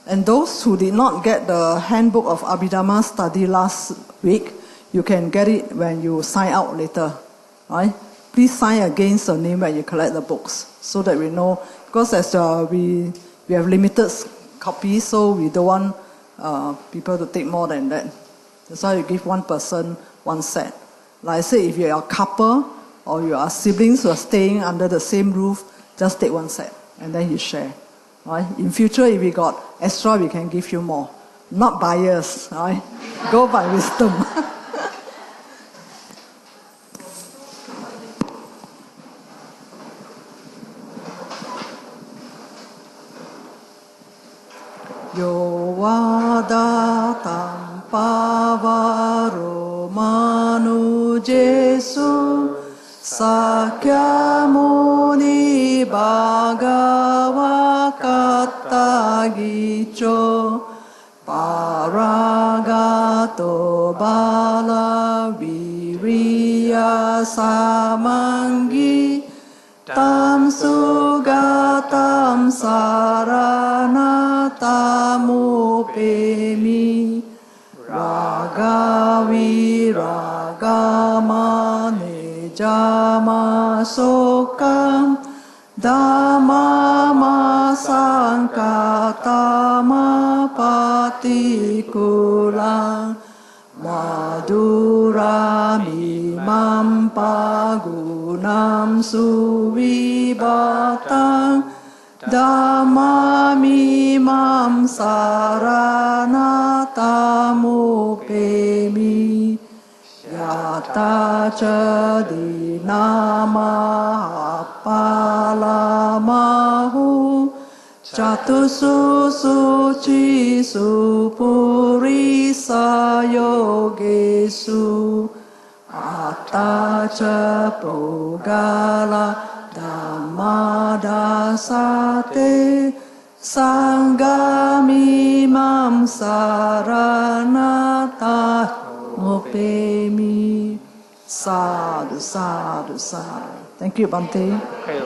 And those who did not get the handbook of Abhidhamma study last week, you can get it when you sign out later. Right? Please sign against your name when you collect the books, so that we know, because as we have limited copies, so we don't want people to take more than that. That's why you give one person one set. Like I said, if you are a couple or you are siblings who are staying under the same roof, just take one set and then you share. Right? In future, if we got extra, we can give you more. Not bias, right? Go by wisdom. Yo vada tampavaro manu Jesu Sakyamuni Bhagava Kattagicho Paragato Bala Viriya Samangi Tam Sugatam Saranatamu Ragavi Ragamane Jama Sokam Dhammama Sankatama Patikulang Madurami Mampagunam Suvibatang Dhammami Mam Saranatamu Pemi Yata Chadinama Palamahu Chatusu Suci Supurisa Yogesu Atacha Pogala Dhammadasate Sanggami Mam Saranata Mupemi. Sadhu, sadhu, sadhu. Thank you, Bhante.
Okay.